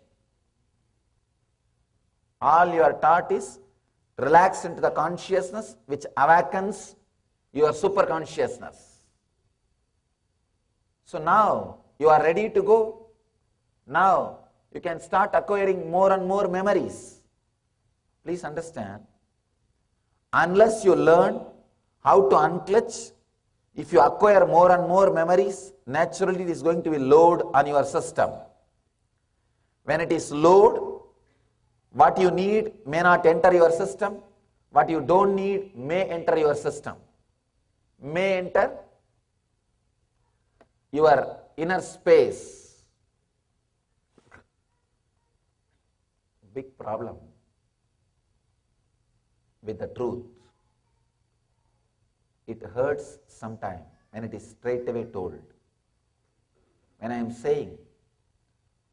All you are taught is relax into the consciousness which awakens your superconsciousness. So now you are ready to go. Now you can start acquiring more and more memories. Please understand, unless you learn how to unclutch, if you acquire more and more memories, naturally it is going to be load on your system. When it is load, what you need may not enter your system, what you don't need may enter your system, may enter your inner space. Big problem with the truth. It hurts sometimes when it is straight away told. When I am saying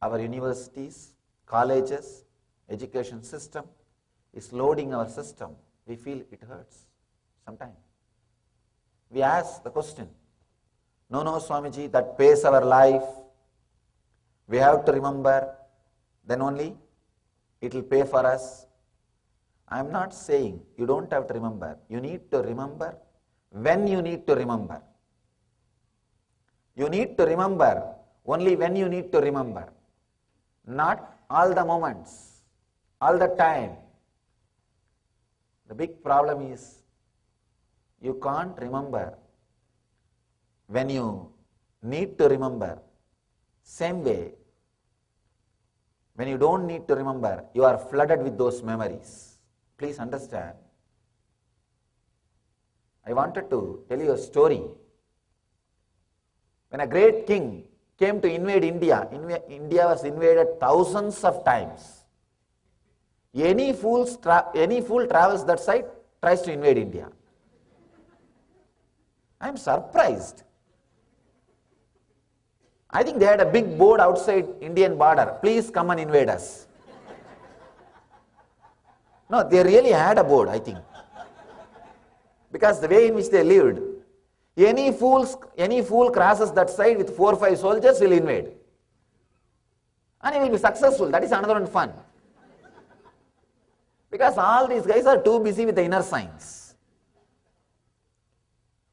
our universities, colleges, education system is loading our system, we feel it hurts sometimes. We ask the question, no, Swamiji, that pays our life. We have to remember, then only it will pay for us. I am not saying you don't have to remember. You need to remember when you need to remember. You need to remember only when you need to remember. Not all the moments, all the time. The big problem is you can't remember when you need to remember. Same way, when you don't need to remember, you are flooded with those memories. Please understand. I wanted to tell you a story. When a great king came to invade India, India was invaded thousands of times. Any fool travels that side, tries to invade India. I am surprised. I think they had a big board outside Indian border. Please come and invade us. No, they really had a board, I think. Because the way in which they lived, any fool crosses that side with 4 or 5 soldiers will invade. And he will be successful. That is another one fun. Because all these guys are too busy with the inner science.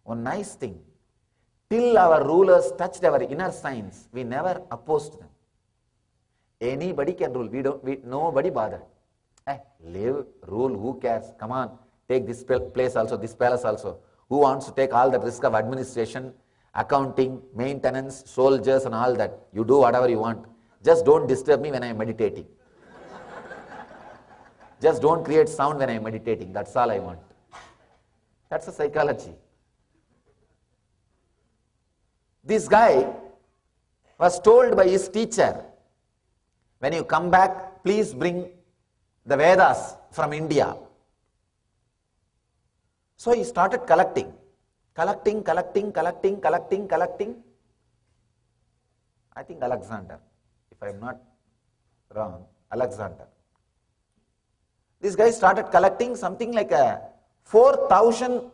One nice thing, till our rulers touched our inner science, we never opposed them. Anybody can rule. Nobody bothered. Live, rule, who cares? Come on, take this place also, this palace also. Who wants to take all the risk of administration, accounting, maintenance, soldiers and all that? You do whatever you want. Just don't disturb me when I am meditating. Just don't create sound when I am meditating. That's all I want. That's a psychology. This guy was told by his teacher, when you come back, please bring the Vedas from India. So he started collecting. I think Alexander, if I am not wrong, Alexander. This guy started collecting something like 4,000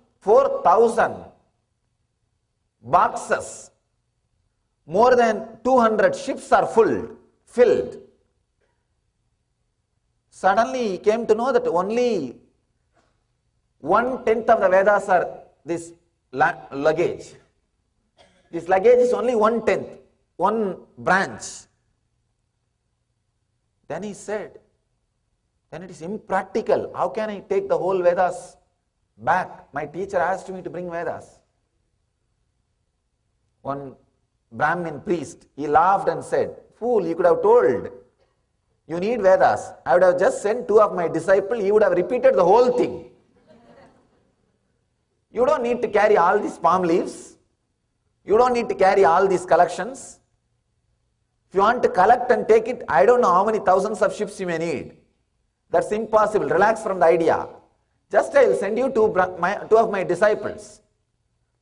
boxes. More than 200 ships are filled. Suddenly he came to know that only 1/10 of the Vedas are this luggage. This luggage is only 1/10, one branch. Then he said, then it is impractical. How can I take the whole Vedas back? My teacher asked me to bring Vedas. One Brahmin priest, he laughed and said, fool, you could have told, you need Vedas. I would have just sent 2 of my disciples, he would have repeated the whole thing. You don't need to carry all these palm leaves. You don't need to carry all these collections. If you want to collect and take it, I don't know how many thousands of ships you may need. That's impossible. Relax from the idea. Just I will send you two of my disciples.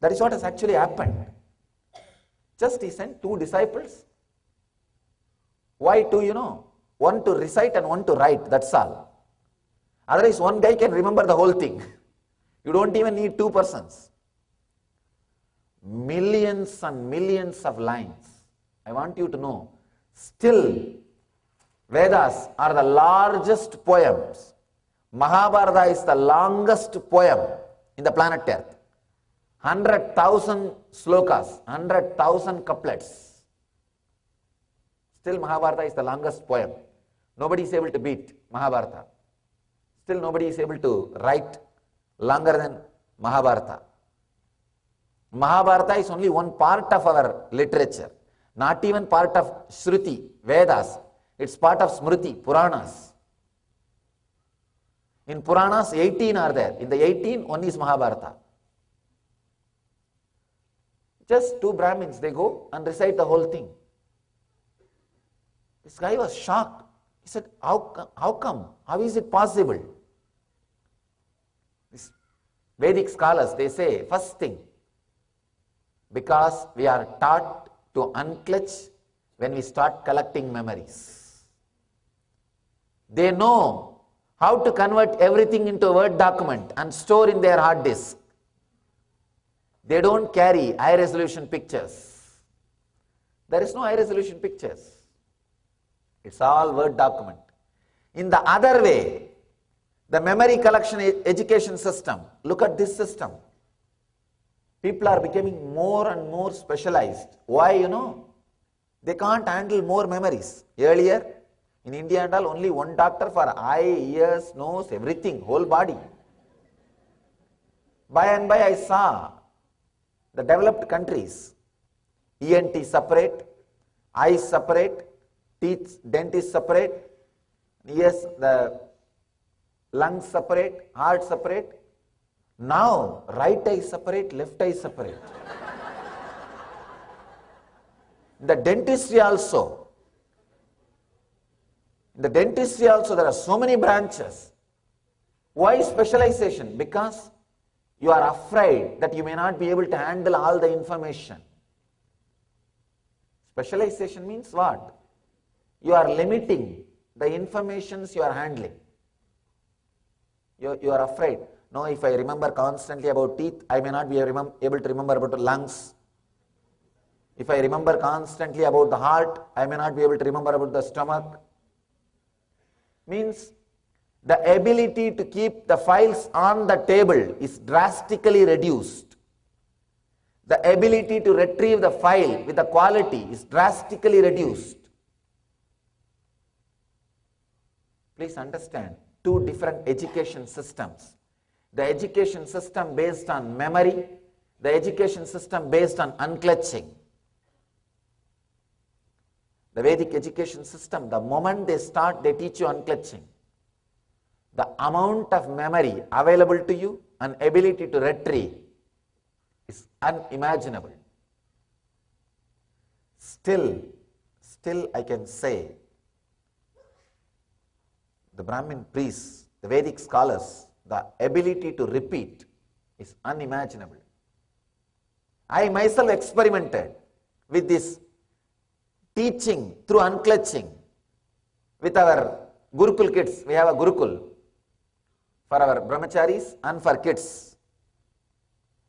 That is what has actually happened. Just he sent 2 disciples. Why 2, you know? One to recite and one to write, that's all. Otherwise, one guy can remember the whole thing. You don't even need 2 persons. Millions and millions of lines. I want you to know, still, Vedas are the largest poems. Mahabharata is the longest poem in the planet Earth. 100,000 slokas, 100,000 couplets. Still Mahabharata is the longest poem. Nobody is able to beat Mahabharata. Still nobody is able to write longer than Mahabharata. Mahabharata is only one part of our literature, not even part of Shruti, Vedas. It's part of Smriti, Puranas. In Puranas, 18 are there. In the 18, one is Mahabharata. Just 2 Brahmins, they go and recite the whole thing. This guy was shocked. He said, how come? How is it possible? These Vedic scholars, they say, first thing, because we are taught to unclutch when we start collecting memories. They know how to convert everything into a Word document and store in their hard disk. They don't carry high resolution pictures. There is no high resolution pictures. It's all Word document. In the other way, the memory collection education system, look at this system. People are becoming more and more specialized. Why, you know? They can't handle more memories. Earlier, in India and all, only one doctor for eye, ears, nose, everything, whole body. By and by I saw the developed countries, ENT separate, eyes separate, teeth, dentist separate, ears, the lungs separate, heart separate. Now, right eye separate, left eye separate. The dentistry also. In the dentistry also, there are so many branches. Why specialization? Because you are afraid that you may not be able to handle all the information. Specialization means what? You are limiting the informations you are handling. You are afraid. No, if I remember constantly about teeth, I may not be able to remember about the lungs. If I remember constantly about the heart, I may not be able to remember about the stomach. Means the ability to keep the files on the table is drastically reduced. The ability to retrieve the file with the quality is drastically reduced. Please understand, 2 different education systems. The education system based on memory, the education system based on unclutching. The Vedic education system, the moment they start, they teach you unclutching. The amount of memory available to you and ability to retrieve is unimaginable. Still I can say, the Brahmin priests, the Vedic scholars, the ability to repeat is unimaginable. I myself experimented with this teaching through unclutching with our Gurukul kids. We have a Gurukul for our brahmacharis and for kids.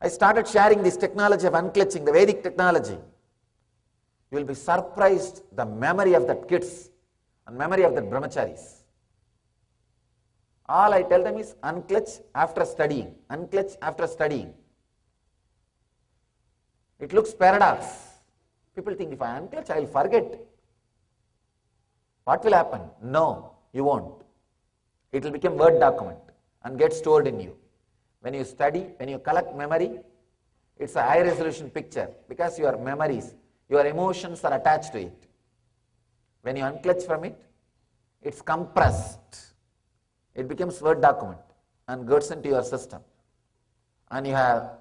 I started sharing this technology of unclutching, the Vedic technology. You will be surprised the memory of the kids and memory of the brahmacharis. All I tell them is unclutch after studying, unclutch after studying. It looks paradox. People think if I unclutch, I will forget. What will happen? No, you won't. It will become Word document and get stored in you. When you study, when you collect memory, it's a high resolution picture because your memories, your emotions are attached to it. When you unclutch from it, it's compressed. It becomes Word document and gets into your system. and you have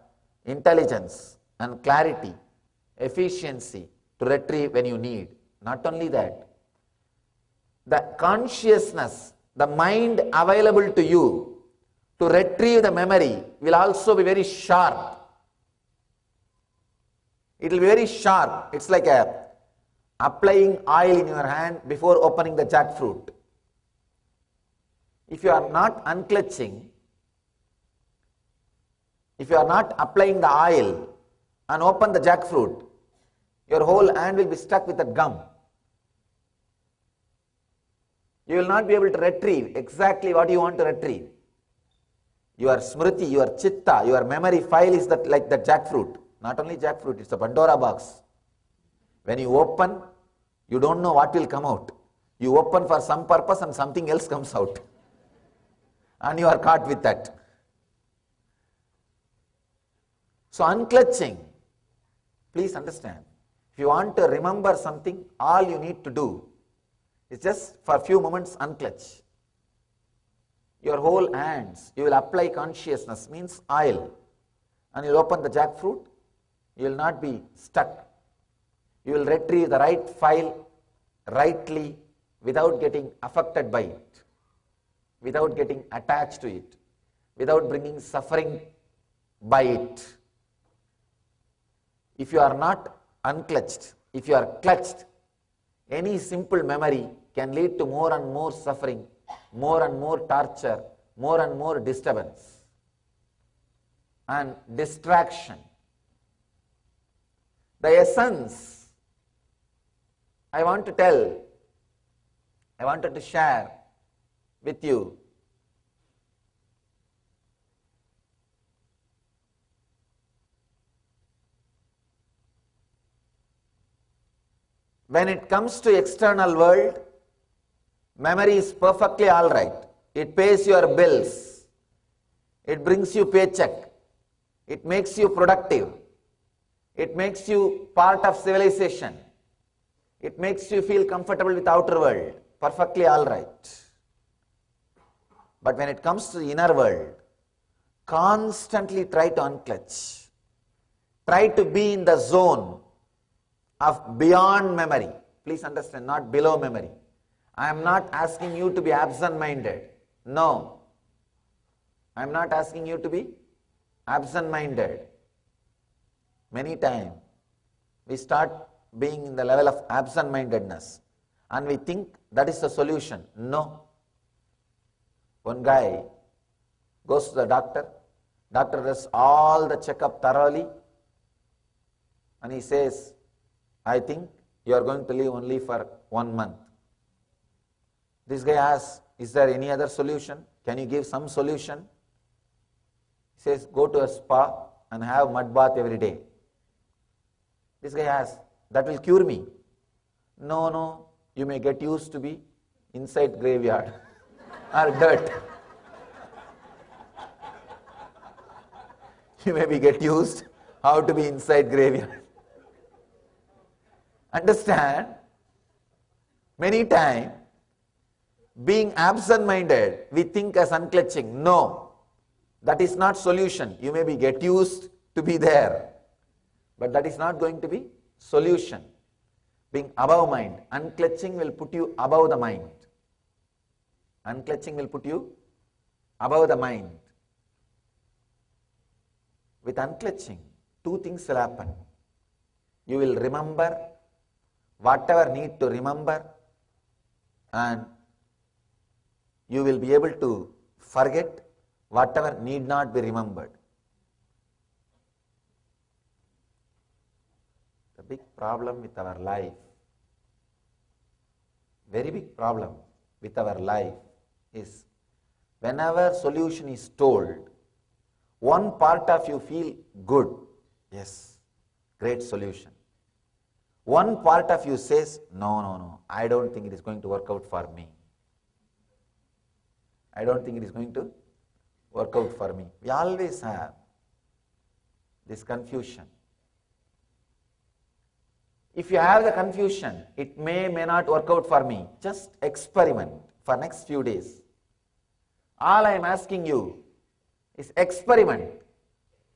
intelligence and clarity, efficiency to retrieve when you need. Not only that, the consciousness, the mind available to you to retrieve the memory will also be very sharp. It will be very sharp. It's like applying oil in your hand before opening the jackfruit. If you are not unclutching, if you are not applying the oil and open the jackfruit, your whole hand will be stuck with that gum. You will not be able to retrieve exactly what you want to retrieve. Your smriti, your chitta, your memory file is that like the jackfruit. Not only jackfruit, it's a Pandora box. When you open, you don't know what will come out. You open for some purpose and something else comes out. And you are caught with that. So unclutching, please understand, if you want to remember something, all you need to do is just for a few moments unclutch. Your whole hands, you will apply consciousness, means oil, and you will open the jackfruit, you will not be stuck. You will retrieve the right file rightly without getting affected by it, without getting attached to it, without bringing suffering by it. If you are not unclutched, if you are clutched, any simple memory can lead to more and more suffering, more and more torture, more and more disturbance and distraction. The essence I wanted to share with you when it comes to external world, memory is perfectly all right. It pays your bills. It brings you paycheck. It makes you productive. It makes you part of civilization. It makes you feel comfortable with outer world. Perfectly all right. But when it comes to the inner world, constantly try to unclutch. Try to be in the zone of beyond memory. Please understand, not below memory. I am not asking you to be absent-minded. No. I am not asking you to be absent-minded. Many times we start being in the level of absent-mindedness and we think that is the solution. No. One guy goes to the doctor does all the checkup thoroughly and he says, I think you are going to live only for 1 month. This guy asks, is there any other solution? Can you give some solution? He says, go to a spa and have mud bath every day. This guy asks, that will cure me. No, you may get used to be inside graveyard or dirt. You may get used how to be inside graveyard. Understand, many times, being absent-minded, we think as unclutching. No, that is not solution. You may get used to be there, but that is not going to be solution. Being above mind, unclutching will put you above the mind. Unclutching will put you above the mind. With unclutching, 2 things will happen. You will remember whatever need to remember, and you will be able to forget whatever need not be remembered. The big problem with our life, very big problem with our life is whenever solution is told, one part of you feel good, yes, great solution. One part of you says, no, I don't think it is going to work out for me. I don't think it is going to work out for me. We always have this confusion. If you have the confusion, it may not work out for me. Just experiment for next few days. All I am asking you is experiment.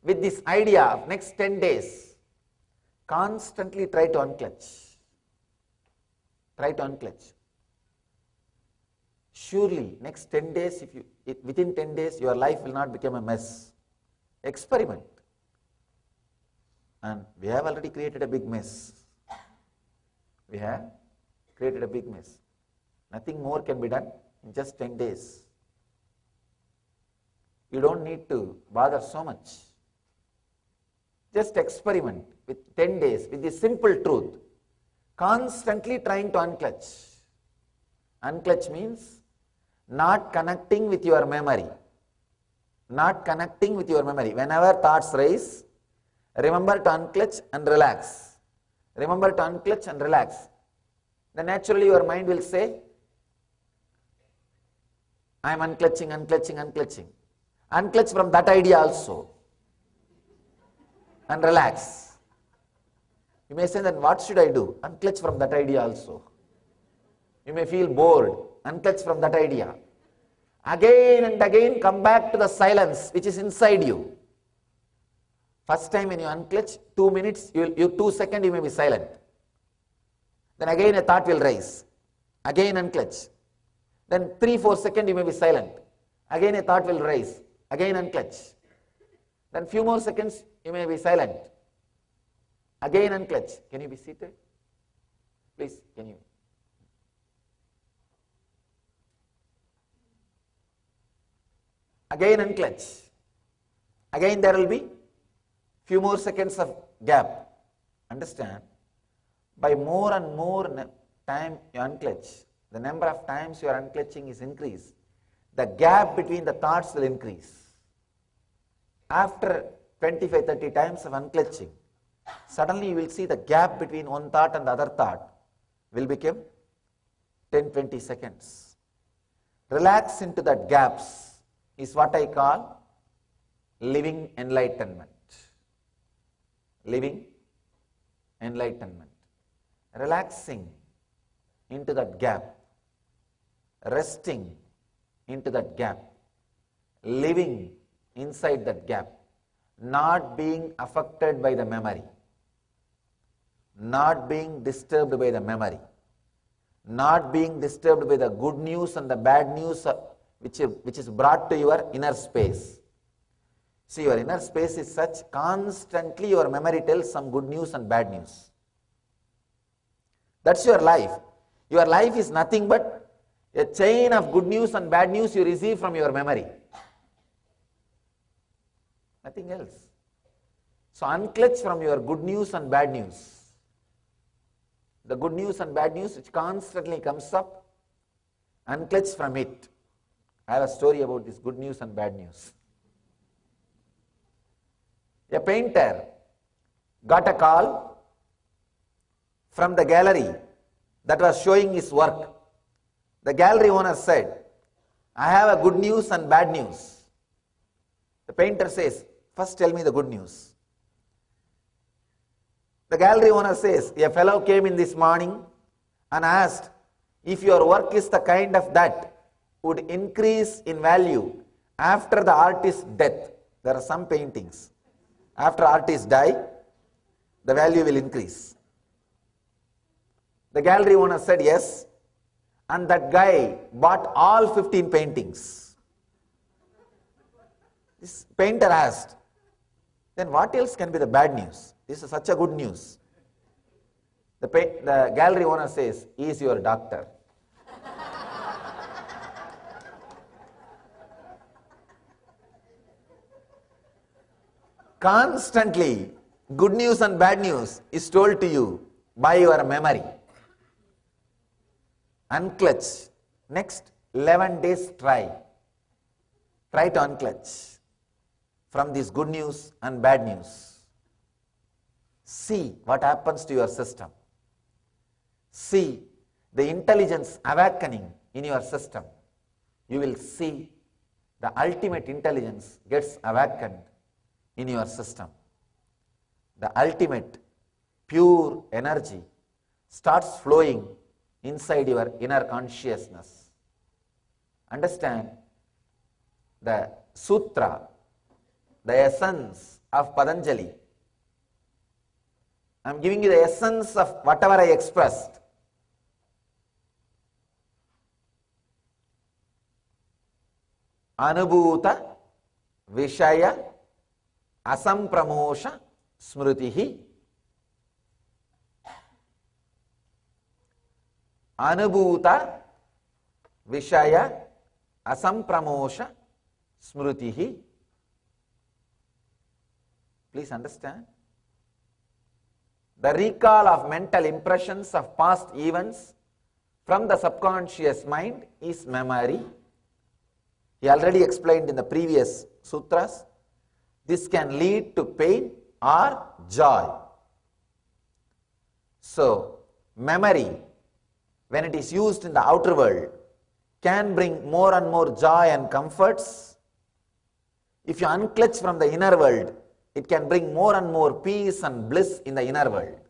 with this idea of next 10 days, constantly try to unclutch. Try to unclutch. Surely, next 10 days, within 10 days, your life will not become a mess. Experiment. And we have already created a big mess. We have created a big mess. Nothing more can be done in just 10 days. You don't need to bother so much. Just experiment with 10 days with the simple truth. Constantly trying to unclutch. Unclutch means not connecting with your memory. Not connecting with your memory. Whenever thoughts rise, remember to unclutch and relax. Remember to unclutch and relax. Then naturally your mind will say, I am unclutching, unclutching, unclutching. Unclutch from that idea also. And relax. You may say that, what should I do? Unclutch from that idea also. You may feel bored. Unclutch from that idea. Again and again come back to the silence which is inside you. First time when you unclutch, 2 minutes, 2 seconds you may be silent. Then again a thought will rise. Again unclutch. Then 3-4 seconds you may be silent. Again a thought will rise. Again unclutch. Then few more seconds you may be silent. Again unclutch. Can you be seated? Please, can you? Again unclutch. Again there will be few more seconds of gap. Understand? By more and more time you unclutch, the number of times you are unclutching is increased. The gap between the thoughts will increase. After 25-30 times of unclutching, suddenly you will see the gap between one thought and the other thought will become 10-20 seconds. Relax into that gaps is what I call living enlightenment. Living enlightenment. Relaxing into that gap. Resting into that gap. Living inside that gap. Not being affected by the memory. Not being disturbed by the memory. Not being disturbed by the good news and the bad news which is brought to your inner space. See, your inner space is such, constantly your memory tells some good news and bad news. That's your life. Your life is nothing but a chain of good news and bad news you receive from your memory. Nothing else. So unclutch from your good news and bad news. The good news and bad news which constantly comes up, unclutch from it. I have a story about this good news and bad news. A painter got a call from the gallery that was showing his work. The gallery owner said, I have a good news and bad news. The painter says, first tell me the good news. The gallery owner says, a fellow came in this morning and asked if your work is the kind of that would increase in value after the artist's death. There are some paintings. After artists die, the value will increase. The gallery owner said yes, and that guy bought all 15 paintings. This painter asked, then what else can be the bad news? This is such a good news. The gallery owner says, he is your doctor. Constantly, good news and bad news is told to you by your memory. Unclutch. Next 11 days try. Try to unclutch from this good news and bad news. See what happens to your system. See the intelligence awakening in your system. You will see the ultimate intelligence gets awakened in your system. The ultimate pure energy starts flowing inside your inner consciousness. Understand, the sutra, the essence of Patanjali. I am giving you the essence of whatever I expressed. Anubhuta Vishaya Asampramosha Smrutihi. Anubhuta Vishaya Asampramosha Smrutihi. Please understand. The recall of mental impressions of past events from the subconscious mind is memory. He already explained in the previous sutras. This can lead to pain or joy. So, memory, when it is used in the outer world, can bring more and more joy and comforts. If you unclutch from the inner world, it can bring more and more peace and bliss in the inner world.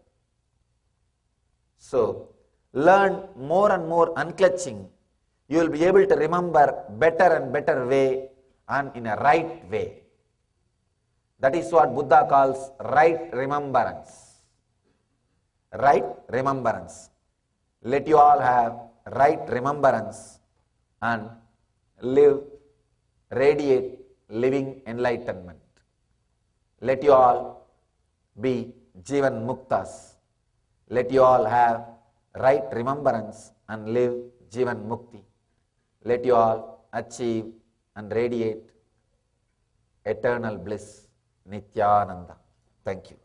So, learn more and more unclutching. You will be able to remember better and better way and in a right way. That is what Buddha calls right remembrance. Right remembrance. Let you all have right remembrance and live, radiate living enlightenment. Let you all be Jivan Muktas. Let you all have right remembrance and live Jivan Mukti. Let you all achieve and radiate eternal bliss, Nityananda. Thank you.